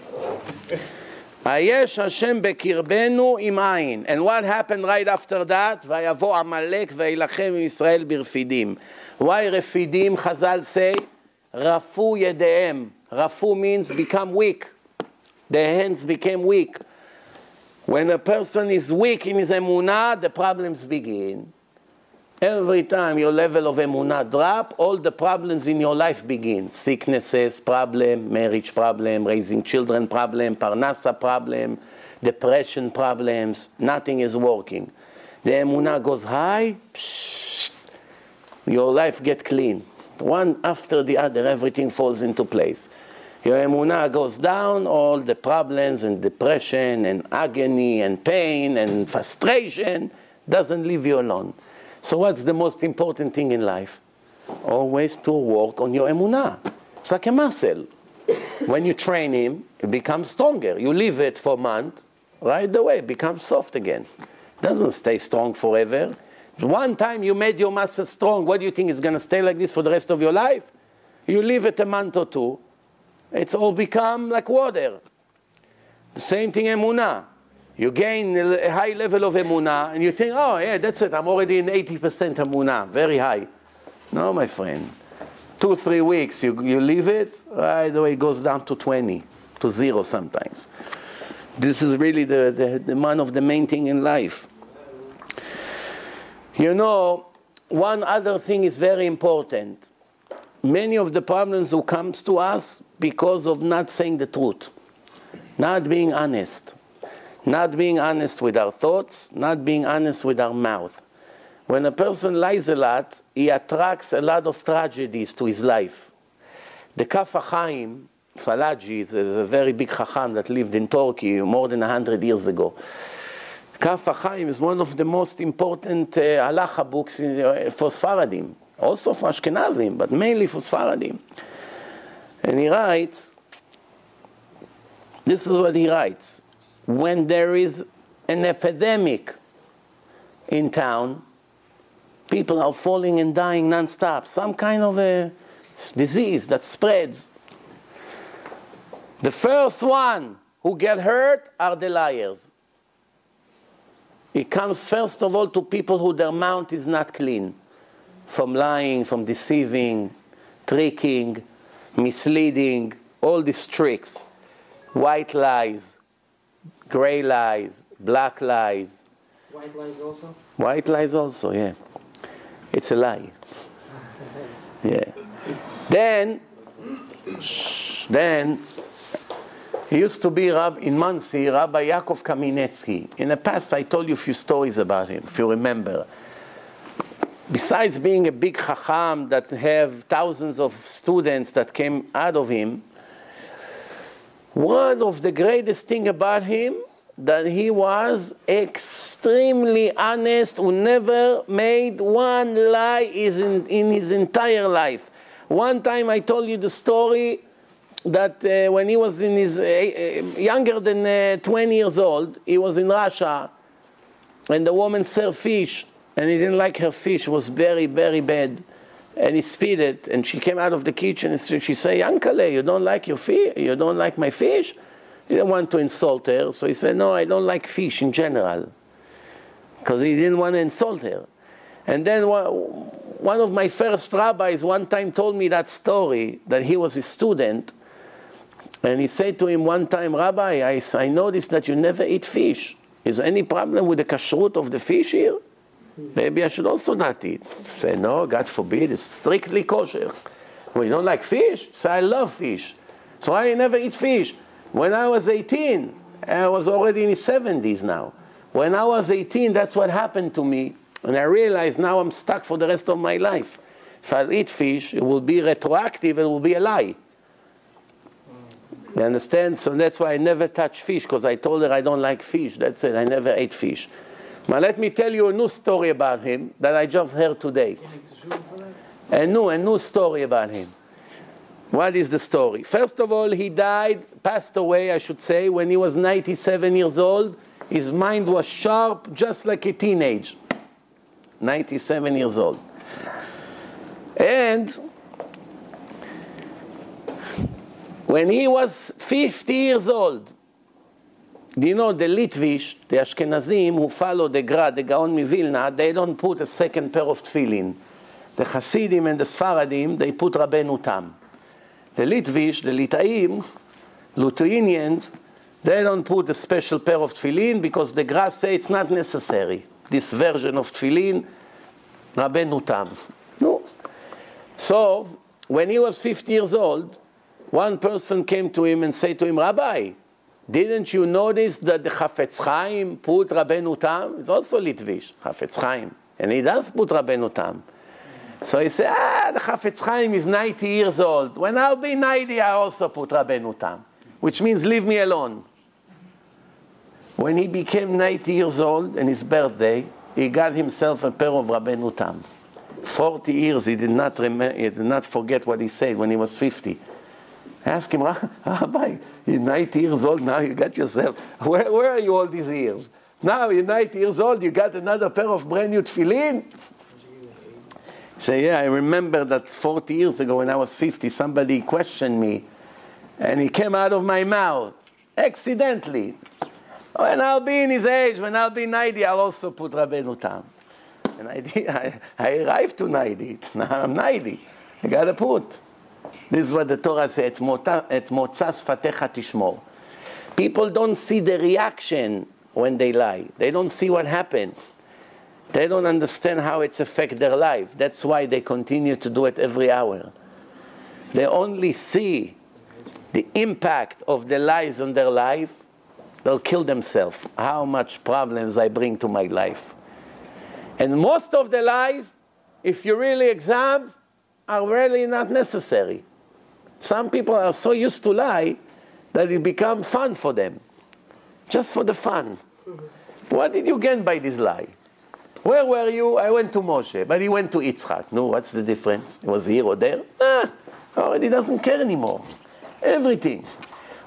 היש השם בקרבנו עם עין. And what happened right after that? ויבוא עמלק וילחם עם ישראל ברפידים. Why רפידים? Chazal say, רפו ידיהם. רפו means become weak. Their hands became weak. When a person is weak in his emunah, the problems begin. Every time your level of emunah drop, all the problems in your life begin. Sicknesses, problem, marriage problem, raising children problem, parnasa problem, depression problems, nothing is working. The emunah goes high, psh, your life gets clean. One after the other, everything falls into place. Your emunah goes down, all the problems and depression and agony and pain and frustration doesn't leave you alone. So what's the most important thing in life? Always to work on your emunah. It's like a muscle. When you train him, it becomes stronger. You leave it for a month, right away, it becomes soft again. It doesn't stay strong forever. One time you made your muscle strong, what do you think it's going to stay like this for the rest of your life? You leave it a month or two, it's all become like water. The same thing emunah. You gain a high level of emunah, and you think, oh, yeah, that's it. I'm already in 80% emunah, very high. No, my friend. 2-3 weeks, you leave it, right away it goes down to 20, to 0 sometimes. This is really one of the main thing in life. You know, one other thing is very important. Many of the problems who comes to us because of not saying the truth, not being honest. Not being honest with our thoughts, not being honest with our mouth. When a person lies a lot, he attracts a lot of tragedies to his life. The Kaf HaChaim, Falaji, is a very big Chacham that lived in Turkey more than 100 years ago. Kaf HaChaim is one of the most important halacha books for Sfaradim, also for Ashkenazim, but mainly for Sfaradim. And he writes, this is what he writes. When there is an epidemic in town, people are falling and dying non-stop. Some kind of a disease that spreads. The first one who get hurt are the liars. It comes first of all to people who their mouth is not clean. From lying, from deceiving, tricking, misleading, all these tricks. White lies, gray lies, black lies. White lies also? White lies also, yeah. It's a lie. Yeah. Then he used to be in Monsey, Rabbi Yaakov Kaminetsky. In the past, I told you a few stories about him, if you remember. Besides being a big chacham that have thousands of students that came out of him, one of the greatest thing about him, that he was extremely honest, who never made one lie in his entire life. One time I told you the story that when he was in his younger than 20 years old, he was in Russia, and the woman served fish, and he didn't like her fish. It was very, very bad, and he spit it. And she came out of the kitchen and she said, "Yankale, you don't like your fish? You don't like my fish?" He didn't want to insult her, so he said, "No, I don't like fish in general," because he didn't want to insult her. And then one of my first rabbis one time told me that story, that he was a student, and he said to him one time, "Rabbi, I noticed that you never eat fish. Is there any problem with the kashrut of the fish here? Maybe I should also not eat." He said, "No, God forbid, it's strictly kosher." "Well, you don't like fish?" He said, "I love fish. So I never eat fish." When I was 18, I was already in his 70s now. When I was 18, that's what happened to me. And I realized now I'm stuck for the rest of my life. If I eat fish, it will be retroactive, it will be a lie. You understand? So that's why I never touch fish, because I told her I don't like fish. That's it, I never ate fish. Now let me tell you a new story about him that I just heard today. A new story about him. What is the story? First of all, he passed away, I should say, when he was 97 years old. His mind was sharp, just like a teenage. 97 years old. And when he was 50 years old, you know, the Litvish, the Ashkenazim, who follow the Gaon Mivilna, they don't put a second pair of tefillin. The Hasidim and the Sfaradim, they put Rabbeinu Tam. The Litvish, the Litaim, Lithuanians, they don't put a special pair of tefillin because the Gra say it's not necessary. This version of tefillin, Rabbeinu Tam. No. So, when he was 50 years old, one person came to him and said to him, "Rabbi, didn't you notice that the Chafetz Chaim put Rabbeinu Tam?" It's also Litvish, Chafetz Chaim. And he does put Rabbeinu Tam. So he said, the Chafetz Chaim is 90 years old. When I'll be 90, I also put Rabbeinu Tam. Which means leave me alone. When he became 90 years old, and his birthday, he got himself a pair of Rabbeinu Tam. 40 years, he did not forget what he said when he was 50. I asked him, "Rabbi, you're 90 years old now, you got yourself, where are you all these years? Now you're 90 years old, you got another pair of brand new tefillin?" He said, "Yeah, I remember that 40 years ago when I was 50, somebody questioned me, and it came out of my mouth, accidentally. When I'll be in his age, when I'll be 90, I'll also put Rabbeinu Tam." And I did. I arrived to 90. Now I'm 90. I got to put. This is what the Torah says, "Et motza sfatecha tishmor." People don't see the reaction when they lie. They don't see what happened. They don't understand how it's affected their life. That's why they continue to do it every hour. They only see the impact of the lies on their life. They'll kill themselves. How much problems I bring to my life. And most of the lies, if you really examine, are really not necessary. Some people are so used to lie that it becomes fun for them. Just for the fun. What did you gain by this lie? Where were you? I went to Moshe, but he went to Yitzchak. No, what's the difference? He was here or there? Already doesn't care anymore. Everything.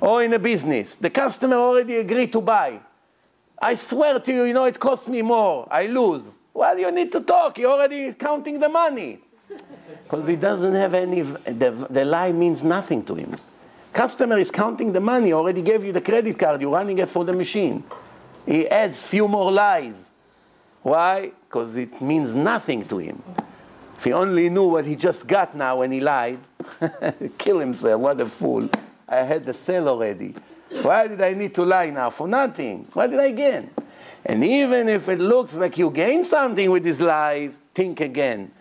Or in a business, the customer already agreed to buy. I swear to you, you know, it costs me more. I lose. Well, you need to talk. You're already counting the money. Because he doesn't have any, the lie means nothing to him. Customer is counting the money, already gave you the credit card, you're running it for the machine. He adds few more lies. Why? Because it means nothing to him. If he only knew what he just got now when he lied, kill himself, what a fool. I had the sale already. Why did I need to lie now? For nothing. What did I gain? And even if it looks like you gain something with these lies, think again.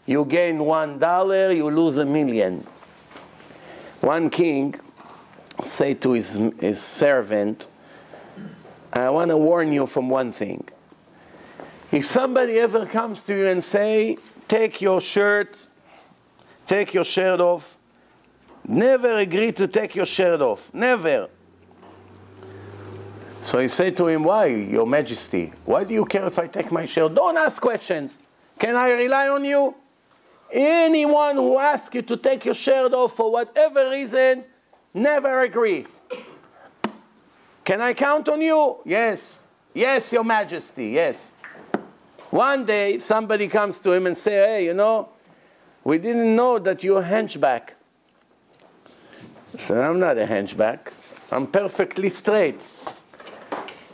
You gain $1, you lose $1 million. One king said to his servant, I want to warn you from one thing. If somebody ever comes to you and say, take your shirt off, never agree to take your shirt off. Never. So he said to him, why, your majesty? Why do you care if I take my shirt? Don't ask questions. Can I rely on you? Anyone who asks you to take your shirt off for whatever reason, never agree. Can I count on you? Yes. Yes, your majesty, yes. One day, somebody comes to him and says, hey, you know, we didn't know that you're a hunchback. He said, I'm not a hunchback. I'm perfectly straight.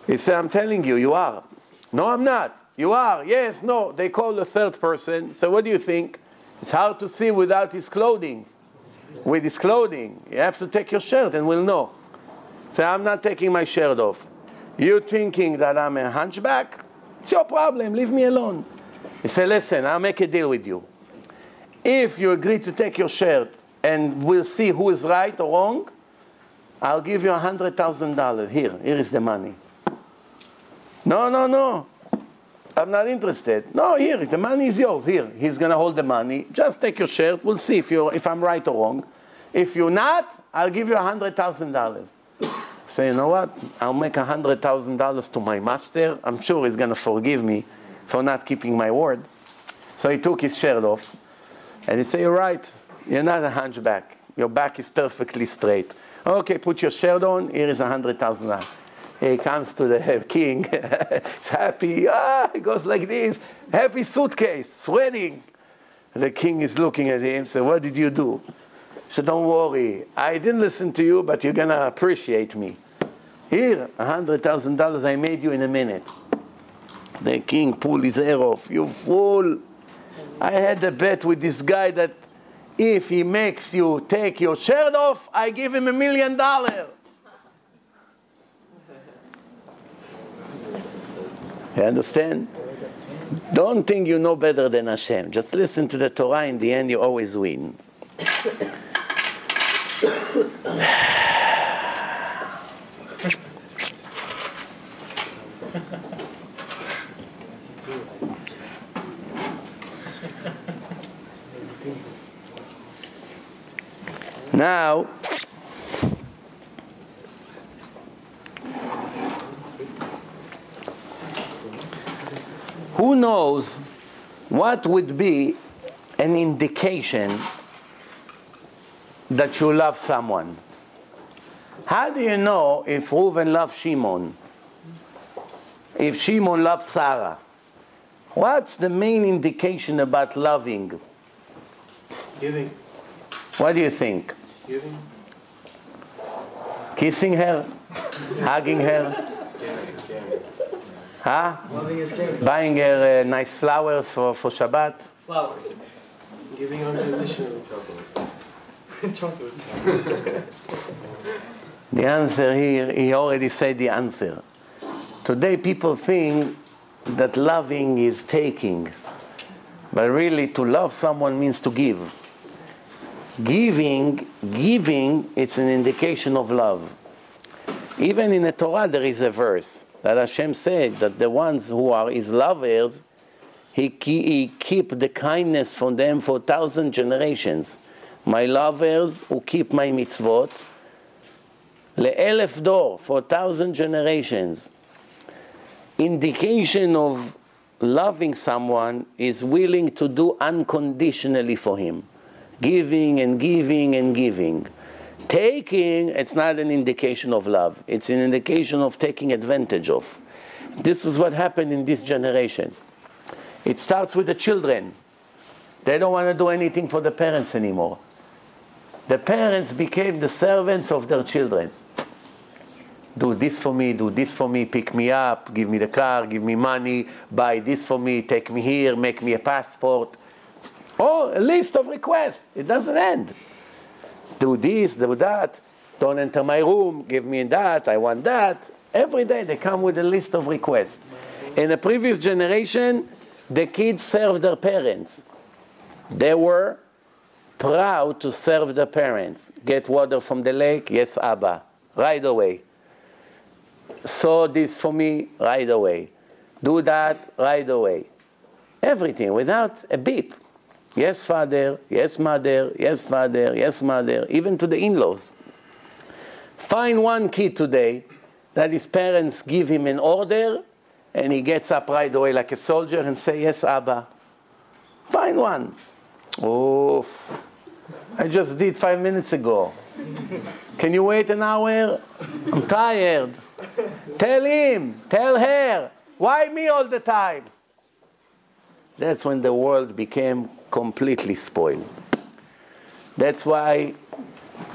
He said, I'm telling you, you are. No, I'm not. You are. Yes, no. They call the third person. So what do you think? It's hard to see without his clothing. With his clothing. You have to take your shirt and we'll know. So I'm not taking my shirt off. You thinking that I'm a hunchback? It's your problem. Leave me alone. He said, listen, I'll make a deal with you. If you agree to take your shirt and we'll see who is right or wrong, I'll give you $100,000. Here is the money. No. I'm not interested. No, here, the money is yours. Here, he's going to hold the money. Just take your shirt. We'll see if I'm right or wrong. If you're not, I'll give you $100,000. So you know what? I'll make $100,000 to my master. I'm sure he's going to forgive me for not keeping my word. So he took his shirt off. And he said, you're right. You're not a hunchback. Your back is perfectly straight. Okay, put your shirt on. Here is $100,000. He comes to the king. He's happy. He goes like this. Heavy suitcase, sweating. The king is looking at him. So what did you do? He said, don't worry. I didn't listen to you, but you're going to appreciate me. Here, $100,000 I made you in a minute. The king pulled his hair off. You fool. I had a bet with this guy that if he makes you take your shirt off, I give him $1 million. You understand? Don't think you know better than Hashem. Just listen to the Torah. In the end, you always win. Now, who knows what would be an indication that you love someone? How do you know if Reuven loves Shimon? If Shimon loves Sarah? What's the main indication about loving? Giving. What do you think? Giving. Kissing her? Hugging her? Huh? Loving is caring. Buying her nice flowers for Shabbat? Flowers. Giving unconditional chocolate. Chocolate. The answer here, he already said the answer. Today people think that loving is taking. But really to love someone means to give. Giving, it's an indication of love. Even in the Torah there is a verse that Hashem said that the ones who are his lovers, he keep the kindness from them for 1,000 generations. My lovers who keep my mitzvot, le'elef dor, for 1,000 generations. Indication of loving someone is willing to do unconditionally for him. Giving and giving and giving. Taking, it's not an indication of love. It's an indication of taking advantage of. This is what happened in this generation. It starts with the children. They don't want to do anything for the parents anymore. The parents became the servants of their children. Do this for me, pick me up, give me the car, give me money, buy this for me, take me here, make me a passport. Oh, a list of requests. It doesn't end. Do this, do that. Don't enter my room, give me that, I want that. Every day they come with a list of requests. In the previous generation, the kids served their parents. They were proud to serve their parents. Get water from the lake? Yes, Abba. Right away. Sew this for me? Right away. Do that? Right away. Everything without a beep. Yes, father. Yes, mother. Yes, father. Yes, mother. Even to the in-laws. Find one kid today that his parents give him an order and he gets up right away like a soldier and say, yes, Abba. Find one. Oof. I just did 5 minutes ago. Can you wait an hour? I'm tired. Tell him, tell her, why me all the time? That's when the world became completely spoiled. That's why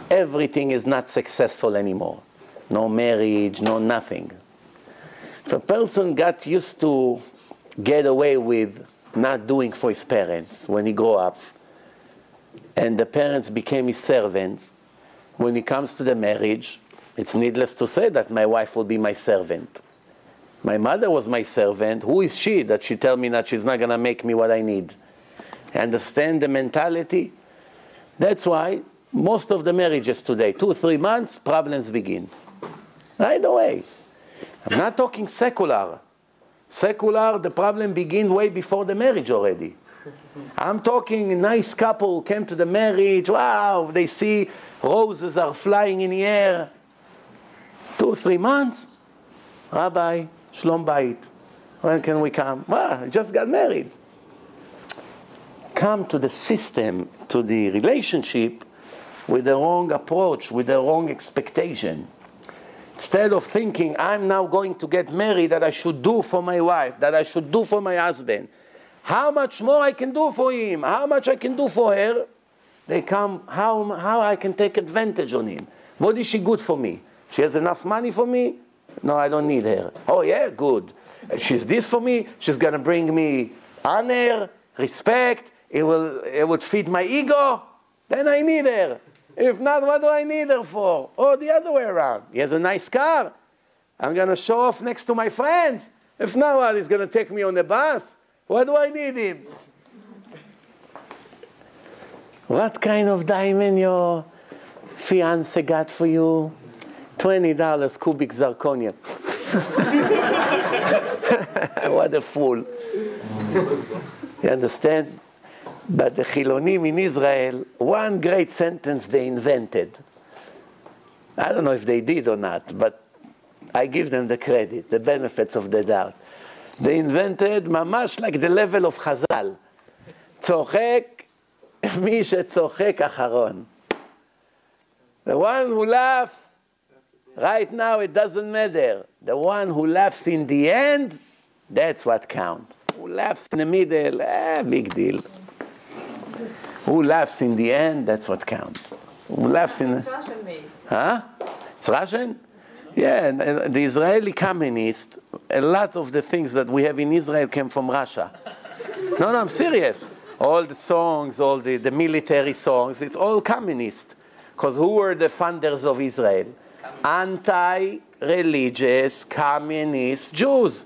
everything is not successful anymore. No marriage, no nothing. If a person got used to get away with not doing for his parents when he grew up, and the parents became his servants, when it comes to the marriage, it's needless to say that my wife will be my servant. My mother was my servant. Who is she that she tell me that she's not going to make me what I need? Understand the mentality? That's why most of the marriages today, 2-3 months, problems begin. Right away. I'm not talking secular. Secular, the problem begins way before the marriage already. I'm talking a nice couple came to the marriage. Wow, they see roses are flying in the air. 2-3 months. Rabbi, Shlom Bayit. When can we come? Well, I just got married. Come to the system, to the relationship with the wrong approach, with the wrong expectation. Instead of thinking, I'm now going to get married, that I should do for my wife, that I should do for my husband. How much more I can do for him, how much I can do for her. They come, how I can take advantage on him. What is she good for me? She has enough money for me? No, I don't need her. Oh yeah, good. She's this for me, she's going to bring me honor, respect, it would feed my ego, then I need her. If not, what do I need her for? Or the other way around. He has a nice car. I'm going to show off next to my friends. If not, what? He's going to take me on the bus. What do I need him? What kind of diamond your fiance got for you? $20 cubic zirconia. What a fool. You understand? But the Chilonim in Israel, one great sentence they invented. I don't know if they did or not, but I give them the credit, the benefits of the doubt. They invented mamash like the level of Chazal. צוחק מי שצוחק אחרון. The one who laughs, right now it doesn't matter. The one who laughs in the end, that's what counts. Who laughs in the middle, big deal. Who laughs in the end, that's what counts. Who laughs in It's Russian made. Huh? It's Russian? Yeah, and the Israeli communists, a lot of the things that we have in Israel came from Russia. No, I'm serious. All the songs, all the military songs, it's all communist. Because who were the funders of Israel? Anti-religious, communist Jews.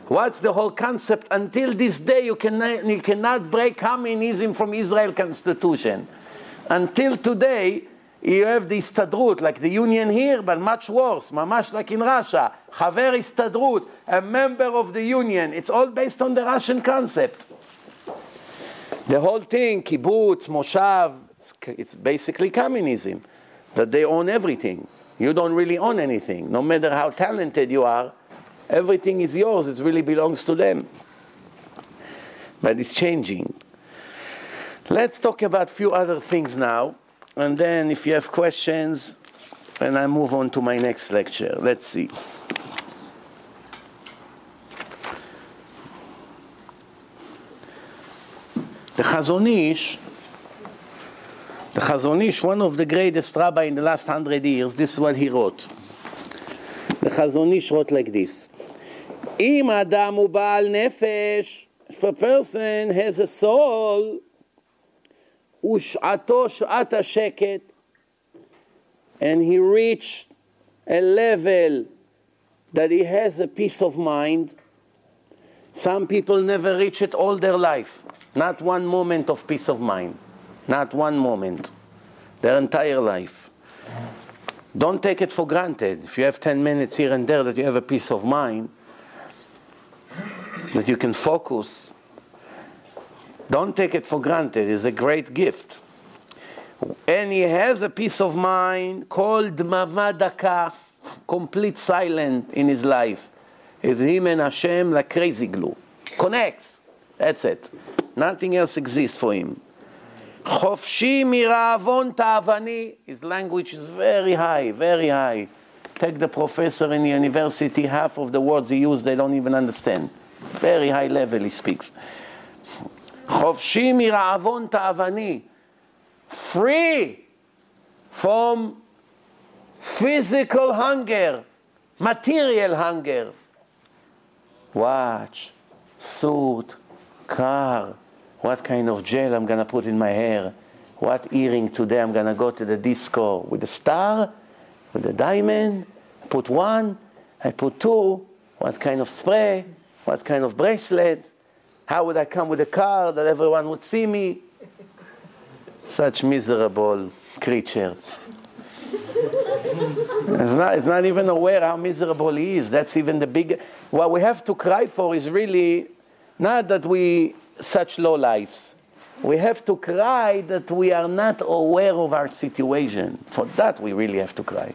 What's the whole concept? Until this day, you cannot break communism from Israel Constitution. Until today, you have the Istadrut, like the union here, but much worse, mamash like in Russia. Haver Istadrut, a member of the union. It's all based on the Russian concept. The whole thing, kibbutz, moshav, it's basically communism. That they own everything. You don't really own anything. No matter how talented you are, everything is yours. It really belongs to them. But it's changing. Let's talk about a few other things now. And then if you have questions, and I move on to my next lecture. Let's see. The Chazon Ish The Chazon Ish, one of the greatest rabbis in the last 100 years, this is what he wrote. The Chazon Ish wrote like this. Im Adam hu ba'al nefesh, if a person has a soul, ush'ato sh'at hasheket, and he reached a level that he has a peace of mind. Some people never reach it all their life. Not one moment of peace of mind. Not one moment. Their entire life. Don't take it for granted. If you have 10 minutes here and there that you have a peace of mind, that you can focus, don't take it for granted. It's a great gift. And he has a peace of mind called Mavadaka, complete silence in his life. It's him and Hashem like crazy glue. Connects. That's it. Nothing else exists for him. Chofshi mira'avon ta'avani. His language is very high, very high. Take the professor in the university, half of the words he uses, they don't even understand. Very high level he speaks. Chofshi mira'avon ta'avani. Free from physical hunger, material hunger. Watch, suit, car, what kind of gel I'm going to put in my hair, what earring today I'm going to go to the disco, with a star, with a diamond, put one, I put two, what kind of spray, what kind of bracelet, how would I come with a car that everyone would see me? Such miserable creatures. It's not even aware how miserable he is. That's even the big... What we have to cry for is really not that we such low lives. We have to cry that we are not aware of our situation. For that we really have to cry.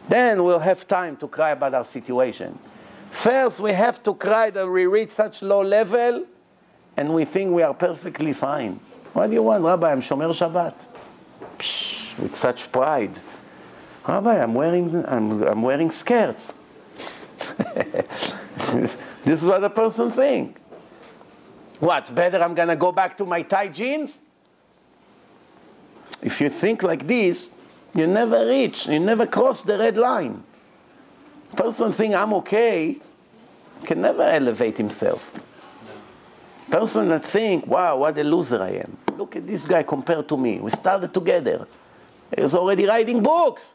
Then we'll have time to cry about our situation. First we have to cry that we reach such low level and we think we are perfectly fine. What do you want, Rabbi? I'm Shomer Shabbat. Psh, with such pride. Rabbi, I'm wearing skirts. This is what a person thinks. What's better? I'm going to go back to my tight jeans? If you think like this, you never reach, you never cross the red line. A person thinks I'm okay, can never elevate himself. Person that think, wow, what a loser I am. Look at this guy compared to me. We started together. He was already writing books.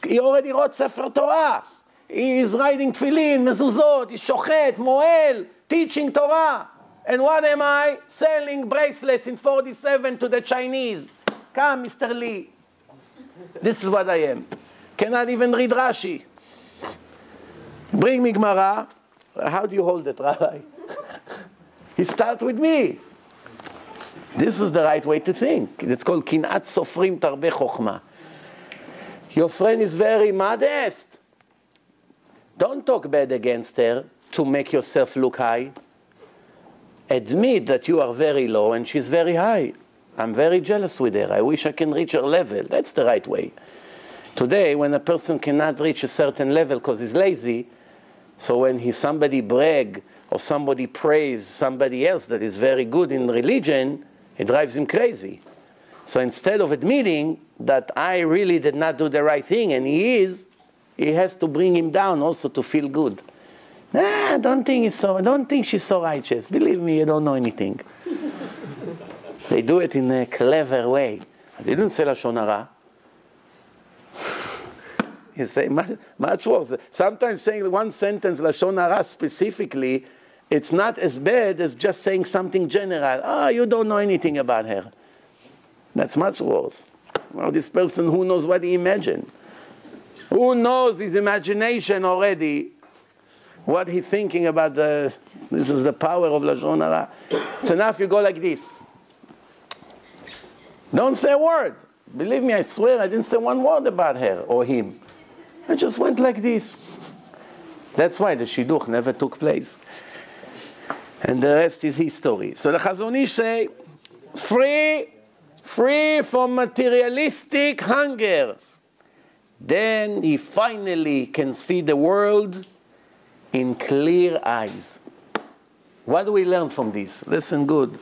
He already wrote Sefer Torah. He is writing tefillin, mezuzot, he's shochet, moel, teaching Torah. And what am I? Selling bracelets in 47 to the Chinese. Come, Mr. Lee. This is what I am. Cannot even read Rashi. Bring me Gemara. How do you hold it, Rabbi? He starts with me. This is the right way to think. It's called Kinat Sofrim Tarbe Chokhmah. Your friend is very modest. Don't talk bad against her to make yourself look high. Admit that you are very low and she's very high. I'm very jealous with her. I wish I can reach her level. That's the right way. Today, when a person cannot reach a certain level because he's lazy, so when somebody brag or somebody praise somebody else that is very good in religion, it drives him crazy. So instead of admitting that I really did not do the right thing, and he has to bring him down also to feel good. Nah, don't think she's so righteous. Believe me, you don't know anything. They do it in a clever way. They didn't say Lashon Hara. You say much worse. Sometimes saying one sentence Lashon Hara specifically, it's not as bad as just saying something general. Ah, you don't know anything about her. That's much worse. Well, this person, who knows what he imagined? Who knows his imagination already? What he's thinking about this is the power of Lashon Hara. It's enough you go like this. Don't say a word. Believe me, I swear I didn't say one word about her or him. I just went like this. That's why the Shidduch never took place. And the rest is history. So the Chazon Ish say, free from materialistic hunger. Then he finally can see the world in clear eyes. What do we learn from this? Listen good.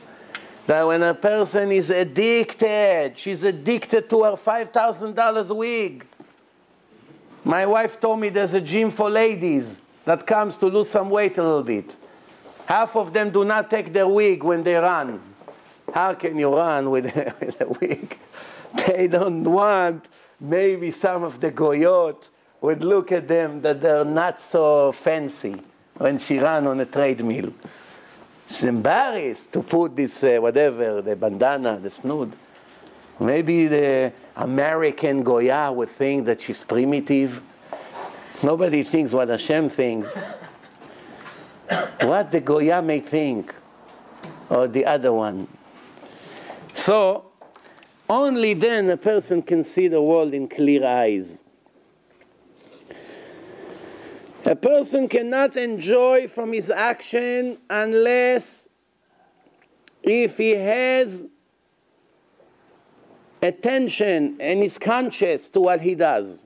That when a person is addicted, she's addicted to her $5,000 wig. My wife told me there's a gym for ladies that comes to lose some weight a little bit. Half of them do not take their wig when they run. How can you run with a wig? They don't want, maybe some of the goyot would look at them that they're not so fancy when she ran on a treadmill. She's embarrassed to put this, whatever, the bandana, the snood. Maybe the American Goya would think that she's primitive. Nobody thinks what Hashem thinks. What the Goya may think, or the other one. So, only then a person can see the world in clear eyes. A person cannot enjoy from his action unless if he has attention and is conscious to what he does.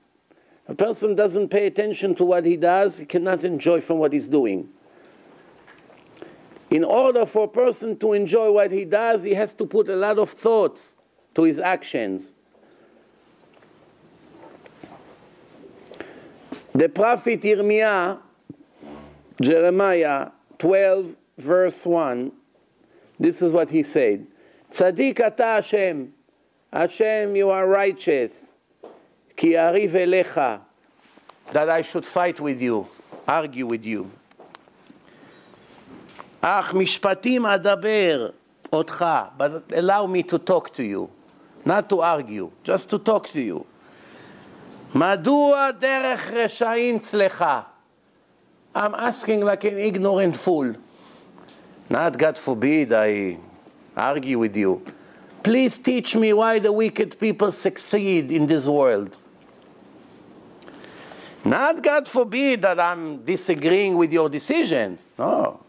A person doesn't pay attention to what he does, he cannot enjoy from what he's doing. In order for a person to enjoy what he does, he has to put a lot of thoughts to his actions. The prophet Jeremiah 12 verse 1, this is what he said. Tzadik ata Hashem, Hashem, you are righteous. Ki ariv elecha, that I should fight with you, argue with you. Ach mishpatim adaber otcha, but allow me to talk to you, not to argue, just to talk to you. Madua derech reshain tzlecha. I'm asking like an ignorant fool. Not, God forbid, I argue with you. Please teach me why the wicked people succeed in this world. Not, God forbid, that I'm disagreeing with your decisions. No.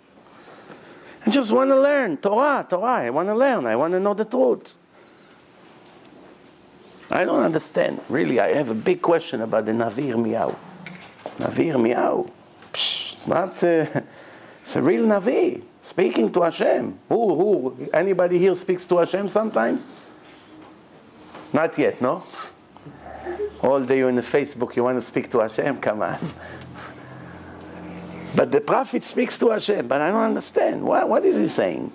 I just want to learn Torah. I want to learn. I want to know the truth. I don't understand. Really, I have a big question about the Navi Yirmiyahu. Navi Yirmiyahu. It's not, it's a real Navi, speaking to Hashem. Who? Anybody here speaks to Hashem sometimes? Not yet, no? All day you're in the Facebook, you want to speak to Hashem? Come on. But the prophet speaks to Hashem, but I don't understand. What is he saying?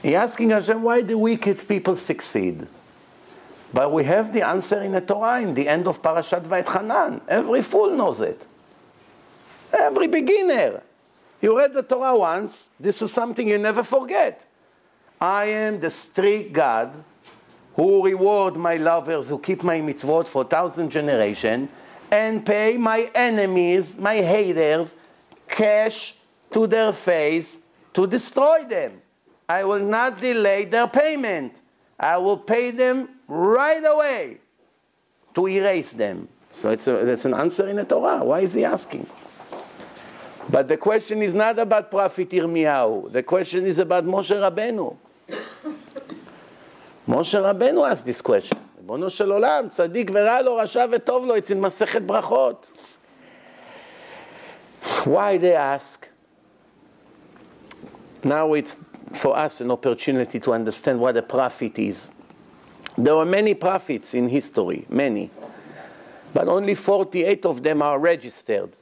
He's asking Hashem why the wicked people succeed. But we have the answer in the Torah, in the end of Parashat Va'etchanan. Every fool knows it. Every beginner. You read the Torah once, this is something you never forget. I am the strict God who reward my lovers who keep my mitzvot for 1,000 generations and pay my enemies, my haters, cash to their face to destroy them. I will not delay their payment. I will pay them right away to erase them. So it's an answer in the Torah. Why is he asking? But the question is not about Prophet Yirmiyahu. The question is about Moshe Rabbeinu. Moshe Rabbeinu asked this question. Ribono shel olam, tzadik v'ra lo, rasha v'tov lo. It's in Masechet Brachot. Why they ask? Now it's for us an opportunity to understand what a prophet is. There were many prophets in history, many. But only 48 of them are registered.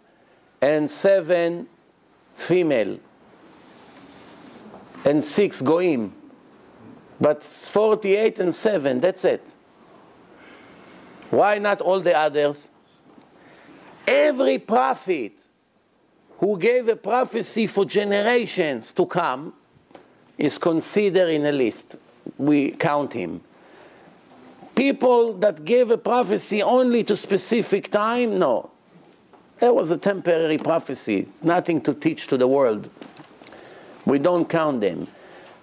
And 7 female. And 6 goyim. But 48 and 7, that's it. Why not all the others? Every prophet who gave a prophecy for generations to come is considered in a list. We count him. People that gave a prophecy only to specific time, no. That was a temporary prophecy. It's nothing to teach to the world. We don't count them.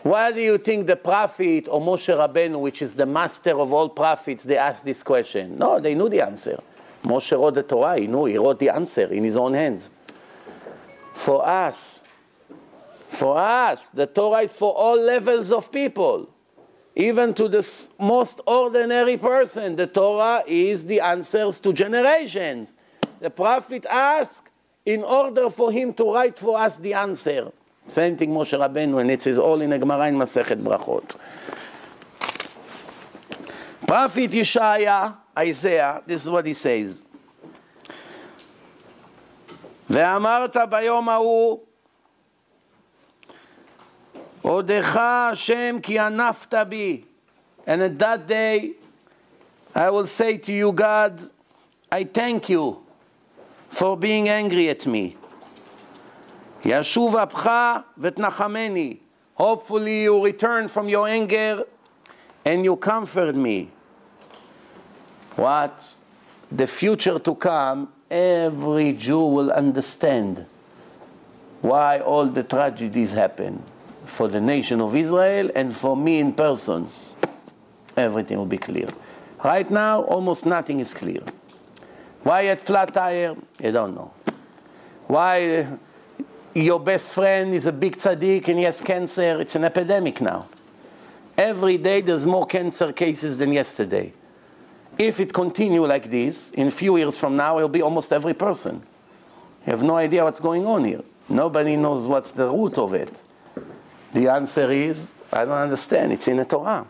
Why do you think the prophet or Moshe Rabbeinu, which is the master of all prophets, they asked this question? No, they knew the answer. Moshe wrote the Torah, he knew, he wrote the answer in his own hands. For us, the Torah is for all levels of people. Even to the most ordinary person, the Torah is the answers to generations. The prophet asked in order for him to write for us the answer Same thing Moshe Rabbeinu, and it is all in a Gemara in Masechet Brachot. Prophet Yeshaya, Isaiah, this is what he says. ואמרת ביום ההוא, עודך השם כי ענפת בי. And at that day, I will say to you, God, I thank you for being angry at me. ישוב אפך ותנחמני. Hopefully you return from your anger and you comfort me. What? The future to come, every Jew will understand why all the tragedies happen for the nation of Israel and for me in person. Everything will be clear. Right now, almost nothing is clear. Why at flat tire? You don't know. Why your best friend is a big tzaddik and he has cancer? It's an epidemic now. Every day there's more cancer cases than yesterday. If it continues like this, in a few years from now, it'll be almost every person. You have no idea what's going on here. Nobody knows what's the root of it. The answer is, I don't understand. It's in the Torah.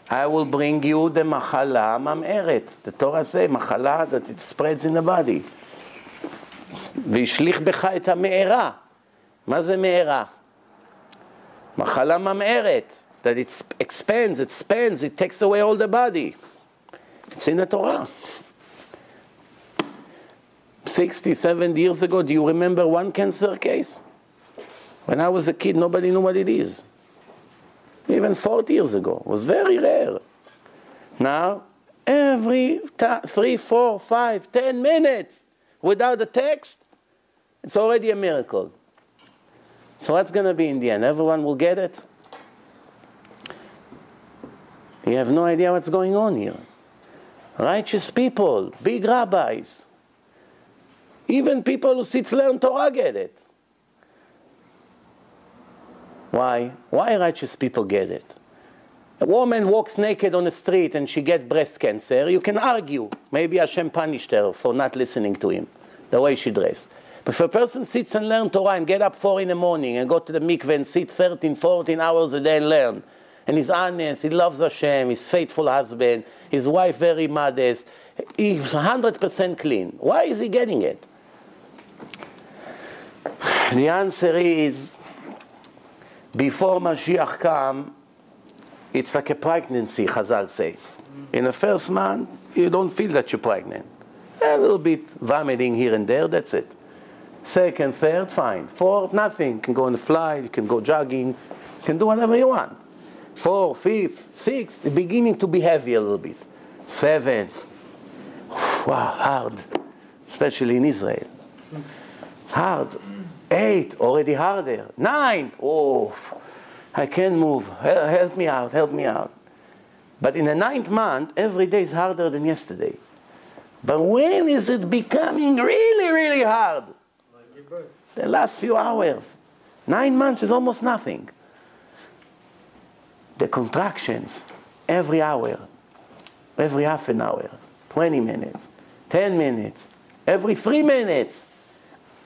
I will bring you the machala mam'eret. The Torah says, machala, that it spreads in the body. וישליך בך את המארה. מה זה מארה? מחלה ממארת. That it expands, it takes away all the body. It's in the Torah. 60, 70 years ago, do you remember one cancer case? When I was a kid, nobody knew what it is. Even 40 years ago, it was very rare. Now, every 3, 4, 5, 10 minutes, without the text, it's already a miracle. So what's going to be in the end? Everyone will get it? You have no idea what's going on here. Righteous people, big rabbis, even people who sit to learn Torah get it. Why? Why righteous people get it? A woman walks naked on the street and she gets breast cancer. You can argue. Maybe Hashem punished her for not listening to him, the way she dressed. But if a person sits and learns Torah and get up 4 in the morning and go to the mikveh and sit 13, 14 hours a day and learn, and he's honest, he loves Hashem, he's faithful husband, his wife very modest, he's 100% clean. Why is he getting it? The answer is, before Mashiach comes, it's like a pregnancy, Chazal say. In the first month, you don't feel that you're pregnant. A little bit vomiting here and there, that's it. Second, third, fine. Fourth, nothing. You can go on a flight, you can go jogging, you can do whatever you want. 4, 5, 6, it's beginning to be heavy a little bit. 7, wow, hard. Especially in Israel. It's hard. 8, already harder. 9, oh, I can't move. Help me out, help me out. But in the 9th month, every day is harder than yesterday. But when is it becoming really, really hard? The last few hours. 9 months is almost nothing. The contractions, every hour, every half an hour, 20 minutes, 10 minutes, every 3 minutes,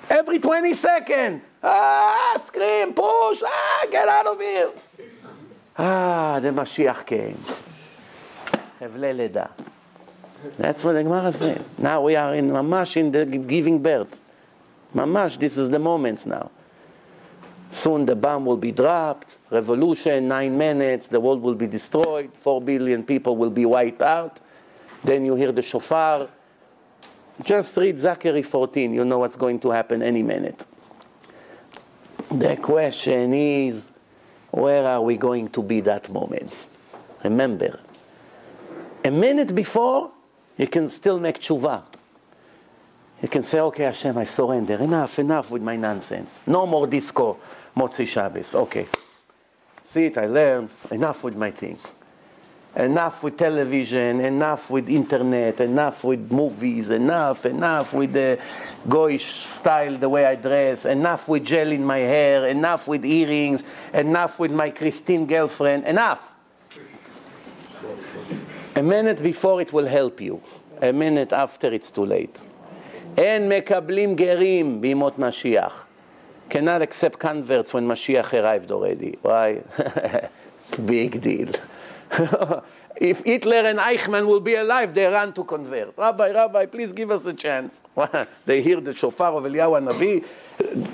every 20 seconds. Scream, push, get out of here. The Mashiach came. Hevle Leda. That's what the Gemara said. Now we are in Mamash, in the giving birth. Mamash, this is the moments now. Soon the bomb will be dropped, revolution, 9 minutes, the world will be destroyed, 4 billion people will be wiped out. Then you hear the shofar. Just read Zachary 14, you know what's going to happen any minute. The question is, where are we going to be that moment? Remember, a minute before, you can still make tshuva. You can say, okay, Hashem, I surrender. Enough with my nonsense. No more disco, Motzi Shabbos. Okay. See it, I learned. Enough with my thing. Enough with television, enough with internet, enough with movies, enough with the goyish style, the way I dress, enough with gel in my hair, enough with earrings, enough with my Christine girlfriend, enough. A minute before it will help you. A minute after it's too late. אין מקבלים גרים בימות משיח. cannot accept converts when Mashiach arrived already. Why? It's a big deal. If Hitler and Eichmann will be alive, they run to convert. Rabbi, please give us a chance. They hear the shofar of Eliyahu Nabi,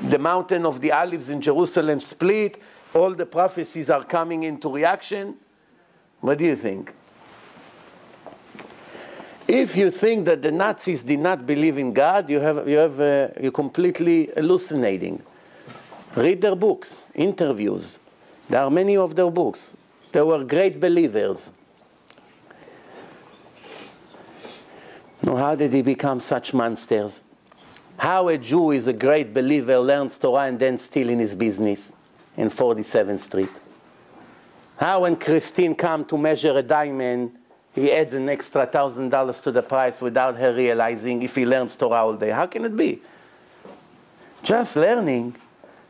the mountain of the olives in Jerusalem split, all the prophecies are coming into reaction. What do you think? If you think that the Nazis did not believe in God, you're completely hallucinating. Read their books, interviews. There are many of their books. They were great believers. Now, how did he become such monsters? How a Jew is a great believer, learns Torah, and then still in his business in 47th Street? How when Christine come to measure a diamond, he adds an extra $1,000 to the price without her realizing if he learns Torah all day? How can it be? Just learning,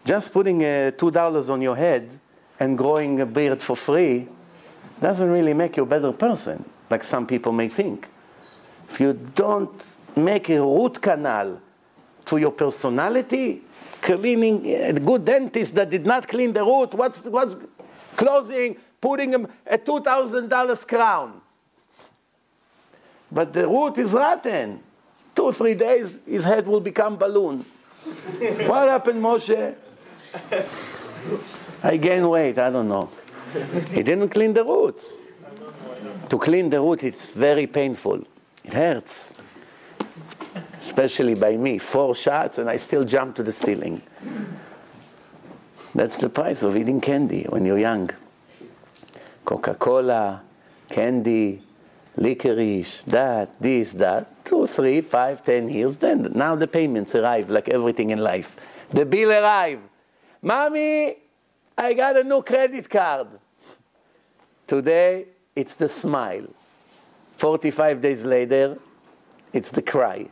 just putting $2 on your head and growing a beard for free doesn't really make you a better person, like some people may think. If you don't make a root canal to your personality, cleaning a good dentist that did not clean the root, what's closing, putting him a $2,000 crown. But the root is rotten. 2 or 3 days, his head will become balloon. What happened, Moshe? I gained weight, I don't know. He didn't clean the roots. To clean the root, it's very painful. It hurts. Especially by me. 4 shots and I still jump to the ceiling. That's the price of eating candy when you're young. Coca-Cola, candy, licorice, that. 2, 3, 5, 10 years. Then now the payments arrive like everything in life. The bill arrive. Mommy, I got a new credit card. Today, it's the smile. 45 days later, it's the cry.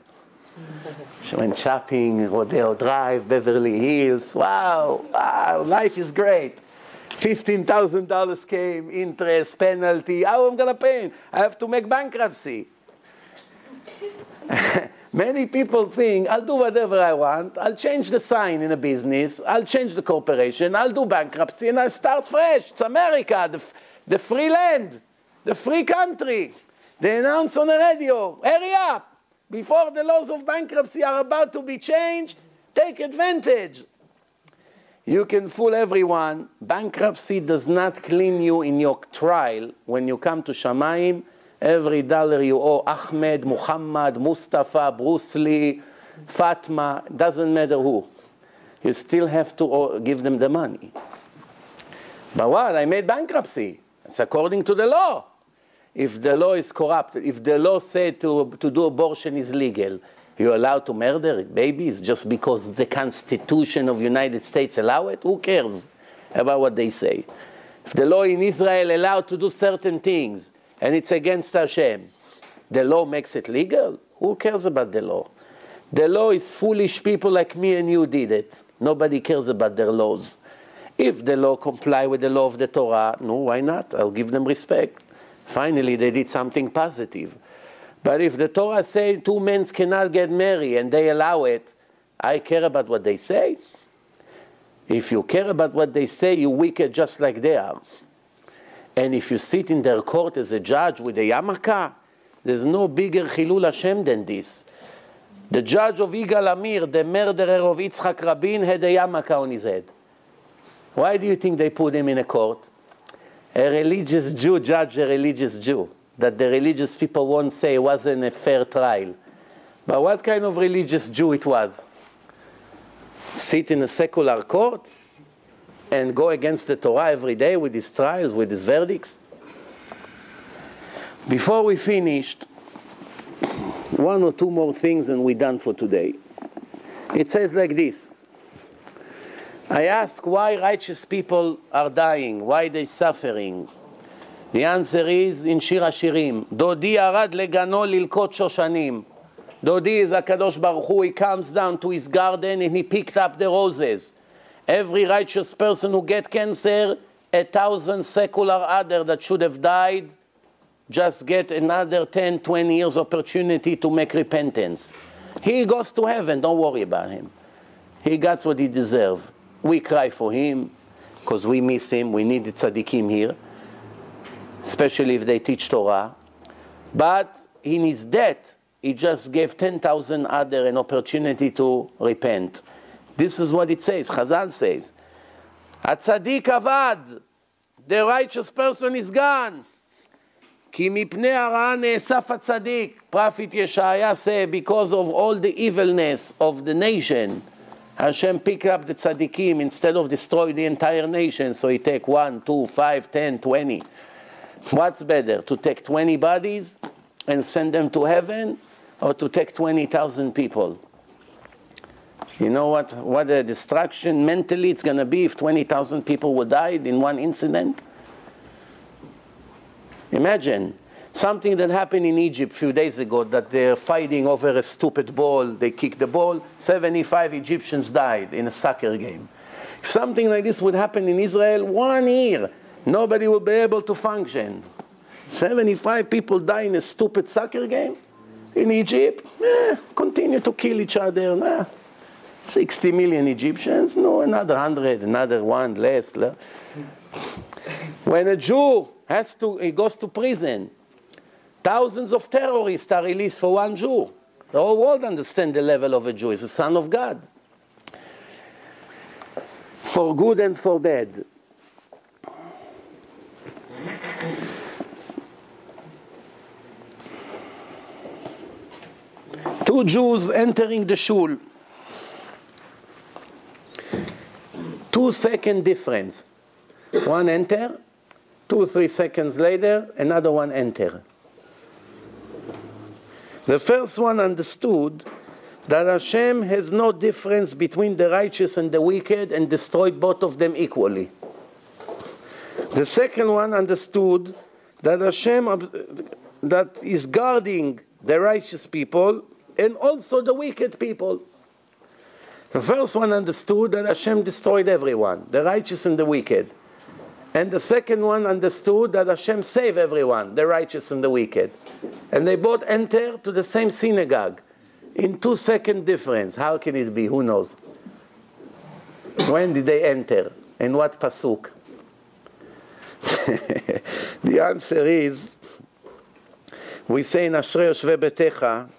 She went shopping, Rodeo Drive, Beverly Hills. Wow, life is great. $15,000 came, interest, penalty. How am I going to pay? I have to make bankruptcy. Many people think, I'll do whatever I want. I'll change the sign in a business. I'll change the corporation. I'll do bankruptcy and I'll start fresh. It's America, the free land, the free country. They announce on the radio, hurry up. Before the laws of bankruptcy are about to be changed, take advantage. You can fool everyone. Bankruptcy does not clean you in your trial. When you come to Shamayim, every dollar you owe Ahmed, Muhammad, Mustafa, Bruce Lee, Fatma, doesn't matter who. You still have to give them the money. But what? I made bankruptcy. It's according to the law. If the law is corrupt, if the law said to do abortion is legal, you're allowed to murder babies just because the Constitution of the United States allow it? Who cares about what they say? If the law in Israel allowed to do certain things and it's against Hashem, the law makes it legal? Who cares about the law? The law is foolish people like me and you did it. Nobody cares about their laws. If the law comply with the law of the Torah, no, why not? I'll give them respect. Finally, they did something positive. But if the Torah says 2 men cannot get married and they allow it, I care about what they say. If you care about what they say, you're wicked just like they are. And if you sit in their court as a judge with a yarmulke, there's no bigger Chilul Hashem than this. The judge of Yigal Amir, the murderer of Yitzhak Rabin, had a yarmulke on his head. Why do you think they put him in a court? A religious Jew judged a religious Jew. That the religious people won't say it wasn't a fair trial. But what kind of religious Jew it was? Sit in a secular court and go against the Torah every day with his trials, with his verdicts? Before we finished, 1 or 2 more things and we're done for today. It says like this. I ask why righteous people are dying, why they're suffering. The answer is in Shir HaShirim. Dodi arad legano lilkot shoshanim. Dodi is HaKadosh Baruch Hu. He comes down to his garden and he picked up the roses. Every righteous person who gets cancer, 1,000 secular other that should have died, just get another 10, 20 years opportunity to make repentance. He goes to heaven, don't worry about him. He got what he deserved. We cry for him because we miss him. We need the tzaddikim here, especially if they teach Torah. But in his death, he just gave 10,000 other an opportunity to repent. This is what it says. Chazal says, "Atzadik avad," the righteous person is gone. Ki mipnei hara ne'esaf atzadik. Prophet Yeshaya said, because of all the evilness of the nation, Hashem picked up the tzaddikim instead of destroy the entire nation. So he take 1, 2, 5, 10, 20. What's better, to take 20 bodies and send them to heaven, or to take 20,000 people? You know what a destruction mentally it's going to be if 20,000 people would die in one incident? Imagine something that happened in Egypt a few days ago, that they're fighting over a stupid ball. They kicked the ball. 75 Egyptians died in a soccer game. If something like this would happen in Israel, 1 year, nobody will be able to function. 75 people die in a stupid soccer game. In Egypt, continue to kill each other. 60 million Egyptians, no, another 100, another one less. When a Jew he goes to prison, thousands of terrorists are released for one Jew. The whole world understands the level of a Jew. He's a son of God. For good and for bad. Two Jews entering the shul. 2-second difference. One enter, 2-3 seconds later, another one enter. The first one understood that Hashem has no difference between the righteous and the wicked and destroyed both of them equally. The second one understood that Hashem that is guarding the righteous people and also the wicked people. The first one understood that Hashem destroyed everyone, the righteous and the wicked. And the second one understood that Hashem saved everyone, the righteous and the wicked. And they both enter to the same synagogue in 2-second difference. How can it be? Who knows? When did they enter? And what pasuk? The answer is, we say in Ashrei Yoshvei Betecha,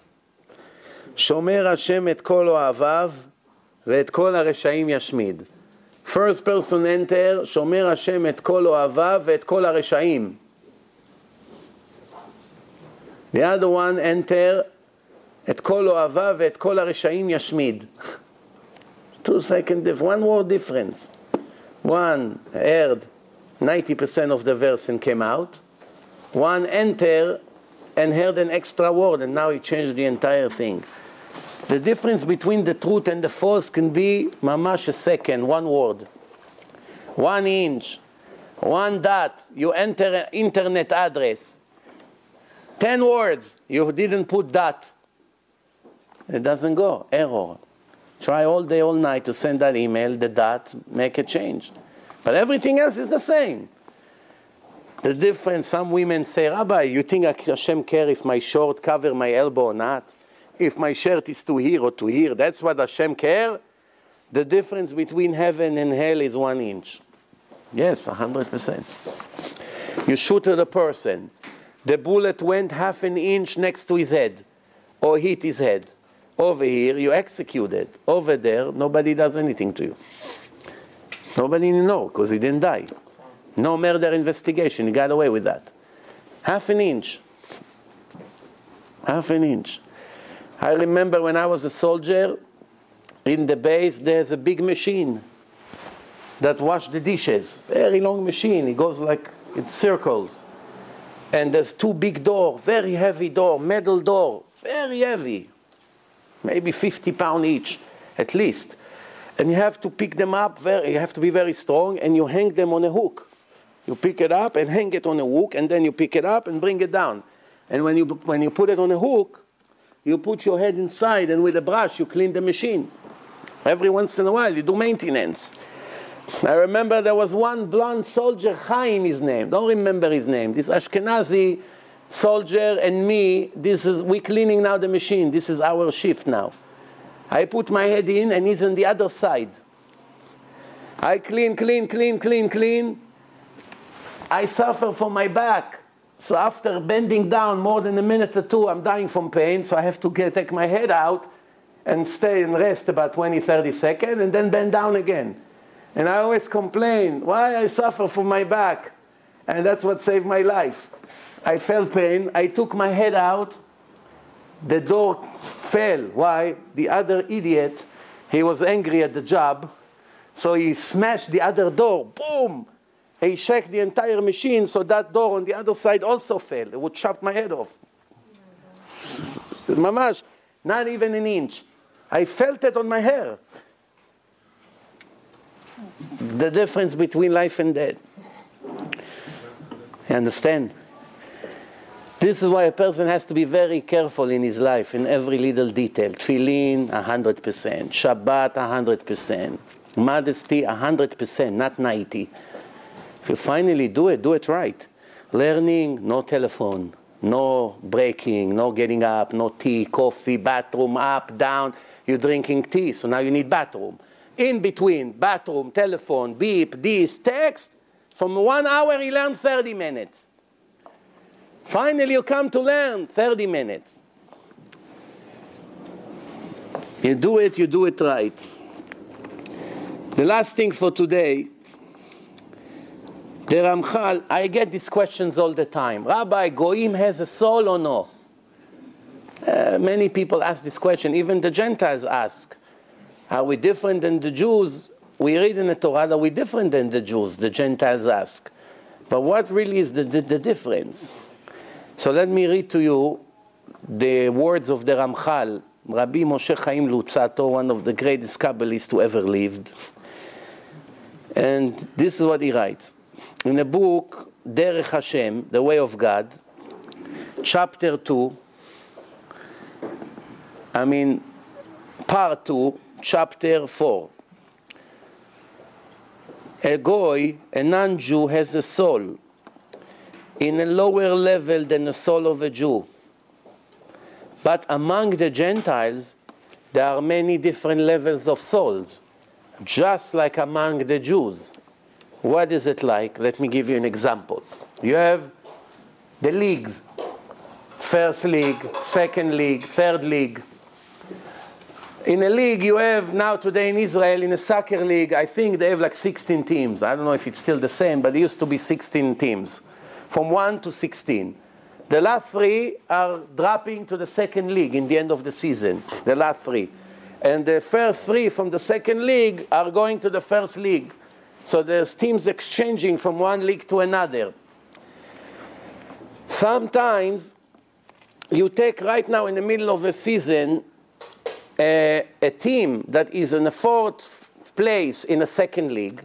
Shomer Hashem et kol o'avav ve'et kol haresha'im yashmid. First person enter, Shomer Hashem et kol o'avav ve'et kol haresha'im. The other one enter, et kol o'avav ve'et kol haresha'im yashmid. 2-second difference, one word difference. One heard 90% of the verse and came out. One enter and heard an extra word, and now he changed the entire thing. The difference between the truth and the false can be mamash a second, one word. 1 inch, 1 dot, you enter an internet address. 10 words, you didn't put dot. It doesn't go, error. Try all day, all night to send that email, the dot, make a change. But everything else is the same. The difference, some women say, Rabbi, you think Hashem care if my short cover my elbow or not? If my shirt is to here or to here, that's what Hashem care? The difference between heaven and hell is 1 inch. Yes, 100%. You shoot at a person. The bullet went 1/2 inch next to his head, or hit his head. Over here, you execute it. Over there, nobody does anything to you. Nobody knows, because he didn't die. No murder investigation, he got away with that. 1/2 inch. 1/2 inch. I remember when I was a soldier, in the base there's a big machine that washes the dishes. Very long machine, it goes like in circles. And there's 2 big doors, very heavy door, metal door, very heavy. Maybe 50 pounds each, at least. And you have to pick them up, you have to be very strong, and you hang them on a hook. You pick it up and hang it on a hook, and then you pick it up and bring it down. And when you put it on a hook, you put your head inside, and with a brush you clean the machine. Every once in a while you do maintenance. I remember there was one blonde soldier, Chaim his name, don't remember his name. This Ashkenazi soldier and me, we cleaning now the machine. This is our shift now. I put my head in, and he's on the other side. I clean. I suffer from my back. So after bending down more than a minute or two, I'm dying from pain, so I have to take my head out and stay and rest about 20, 30 seconds, and then bend down again. And I always complain, why I suffer from my back? And that's what saved my life. I felt pain, I took my head out, the door fell. Why? The other idiot, he was angry at the job, so he smashed the other door, boom! He shook the entire machine, so that door on the other side also fell. It would chop my head off. Mamash, not even an inch. I felt it on my hair. The difference between life and death. You understand? This is why a person has to be very careful in his life, in every little detail. Tefillin, 100%. Shabbat, 100%. Modesty, 100%, not 90%. If you finally do it right. Learning, no telephone, no breaking, no getting up, no tea, coffee, bathroom, up, down. You're drinking tea, so now you need bathroom. In between, bathroom, telephone, beep, this, text. From 1 hour, you learn 30 minutes. Finally, you come to learn 30 minutes. You do it right. The last thing for today, the Ramchal, I get these questions all the time. Rabbi, Goyim has a soul or no? Many people ask this question. Even the Gentiles ask. Are we different than the Jews? We read in the Torah that we're different than the Jews, the Gentiles ask. But what really is the difference? So let me read to you the words of the Ramchal, Rabbi Moshe Chaim Luzzatto, one of the greatest Kabbalists who ever lived. And this is what he writes. In the book, Derech Hashem, The Way of God, chapter 2, part 2, chapter 4. A goy, a non-Jew, has a soul in a lower level than the soul of a Jew. But among the Gentiles, there are many different levels of souls, just like among the Jews. What is it like? Let me give you an example. You have the leagues. First league, second league, third league. In a league you have now today in Israel, in a soccer league, I think they have like 16 teams. I don't know if it's still the same, but it used to be 16 teams. From 1 to 16. The last 3 are dropping to the second league in the end of the season. The last 3. And the first 3 from the second league are going to the first league. So there's teams exchanging from one league to another. Sometimes you take right now in the middle of a season a team that is in the 4th place in the second league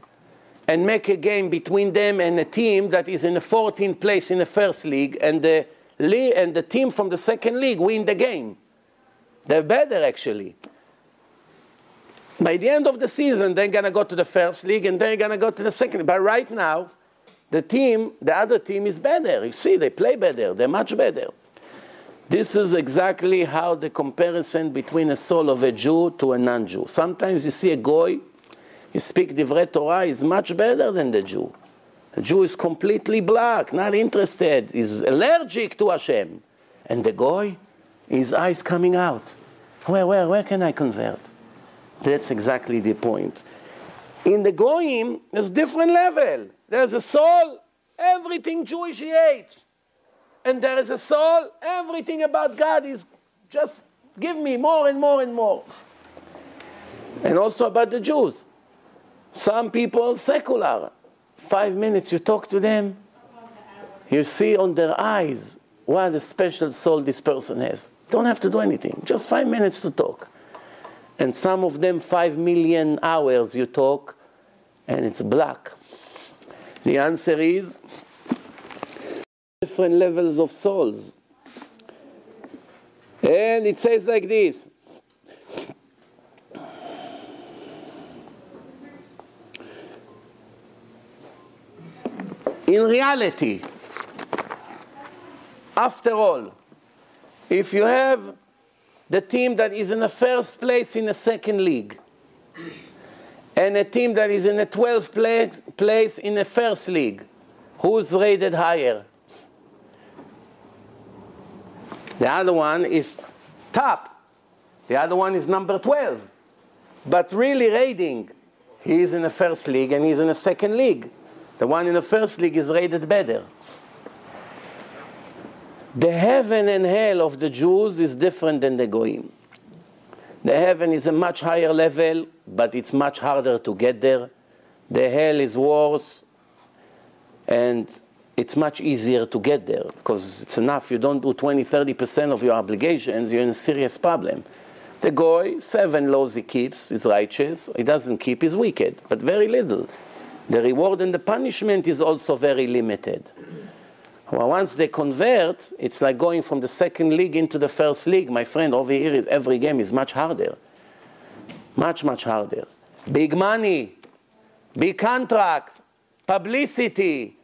and make a game between them and a team that is in the 14th place in the first league, and the team from the second league win the game. They're better actually. By the end of the season, they're going to go to the first league and they're going to go to the second league. But right now, the other team is better. You see, they play better. They're much better. This is exactly how the comparison between a soul of a Jew to a non-Jew. Sometimes you see a goy, he speaks divrei Torah, is much better than the Jew. The Jew is completely black, not interested, is allergic to Hashem. And the goy, his eyes coming out. Where can I convert? That's exactly the point. In the goyim, there's different level. There's a soul, everything Jewish he hates. And there is a soul, everything about God is just give me more and more and more. And also about the Jews. Some people secular. 5 minutes you talk to them, you see on their eyes what a special soul this person has. Don't have to do anything, just 5 minutes to talk. And some of them 5 million hours you talk, and it's black. The answer is different levels of souls. And it says like this. In reality, after all, if you have the team that is in the first place in the second league, and a team that is in the 12th place in the first league, who's rated higher? The other one is top. The other one is number 12. But really rating, he is in the first league and he's in the second league. The one in the first league is rated better. The heaven and hell of the Jews is different than the Goyim. The heaven is a much higher level, but it's much harder to get there. The hell is worse, and it's much easier to get there, because it's enough. You don't do 20-30% of your obligations, you're in a serious problem. The Goy, 7 laws he keeps, is righteous. He doesn't keep, is wicked, but very little. The reward and the punishment is also very limited. Well, once they convert, it's like going from the second league into the first league. My friend, over here, every game is much harder. Much, much harder. Big money, big contracts, publicity.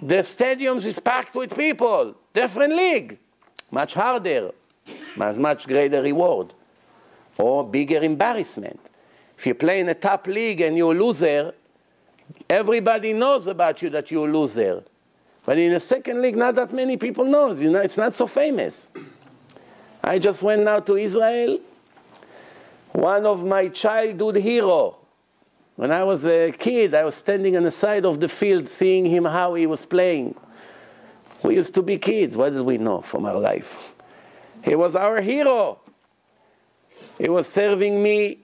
The stadiums is packed with people. Different league. Much harder. Much greater reward. Or bigger embarrassment. If you play in a top league and you're a loser, everybody knows about you that you're a loser. But in the second league, not that many people knows. You know, it's not so famous. I just went now to Israel. One of my childhood hero. When I was a kid, I was standing on the side of the field seeing him how he was playing. We used to be kids. What did we know from our life? He was our hero. He was serving me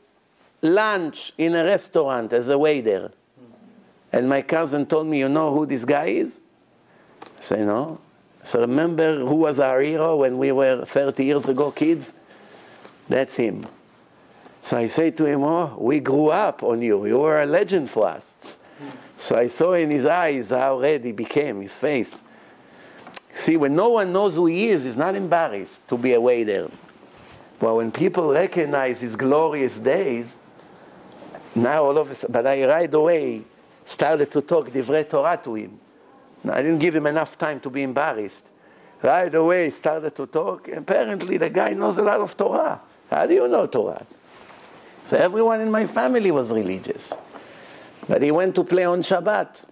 lunch in a restaurant as a waiter. And my cousin told me, you know who this guy is? I say, no. So remember who was our hero when we were 30 years ago kids? That's him. So I say to him, oh, we grew up on you. You were a legend for us. So I saw in his eyes how red he became, his face. See, when no one knows who he is, he's not embarrassed to be a waiter. But when people recognize his glorious days, now all of a sudden, but I right away started to talk divrei Torah to him. I didn't give him enough time to be embarrassed. Right away started to talk. Apparently the guy knows a lot of Torah. How do you know Torah? So everyone in my family was religious. But he went to play on Shabbat.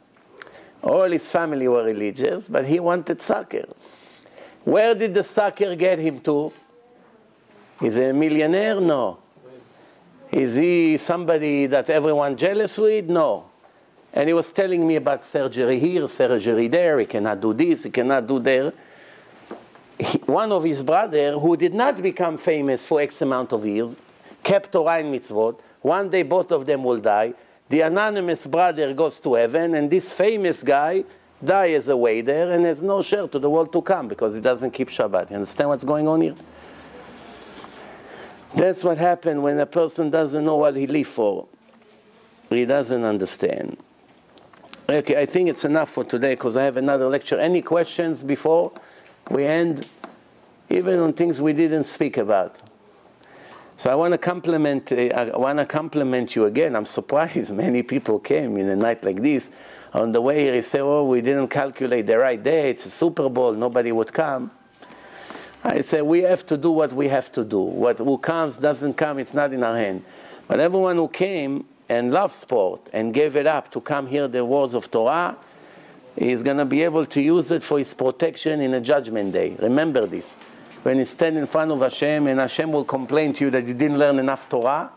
All his family were religious, but he wanted soccer. Where did the soccer get him to? Is he a millionaire? No. Is he somebody that everyone jealous with? No. And he was telling me about surgery here, surgery there, he cannot do this, he cannot do there. One of his brothers, who did not become famous for X amount of years, kept Torah and mitzvot. One day both of them will die. The anonymous brother goes to heaven, and this famous guy dies as a waiter and has no share to the world to come because he doesn't keep Shabbat. You understand what's going on here? That's what happened when a person doesn't know what he lives for. He doesn't understand. Okay, I think it's enough for today because I have another lecture. Any questions before we end? Even on things we didn't speak about. So I want to compliment you again. I'm surprised many people came in a night like this. On the way here, he said, oh, we didn't calculate the right day. It's a Super Bowl. Nobody would come. I said, we have to do what we have to do. Who comes, doesn't come, it's not in our hand. But everyone who came and loved sport and gave it up to come hear the words of Torah, is going to be able to use it for his protection in a judgment day. Remember this. When you stand in front of Hashem and Hashem will complain to you that you didn't learn enough Torah,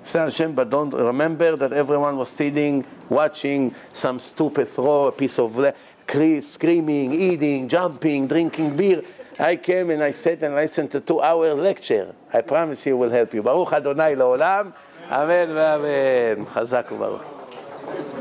say Hashem, but don't remember that everyone was sitting, watching some stupid throw a piece of screaming, eating, jumping, drinking beer. I came and I sat and listened to 2-hour lecture. I promise you will help you. Baruch Adonai Leolam. Amen. Amen. Chazak u'baruch.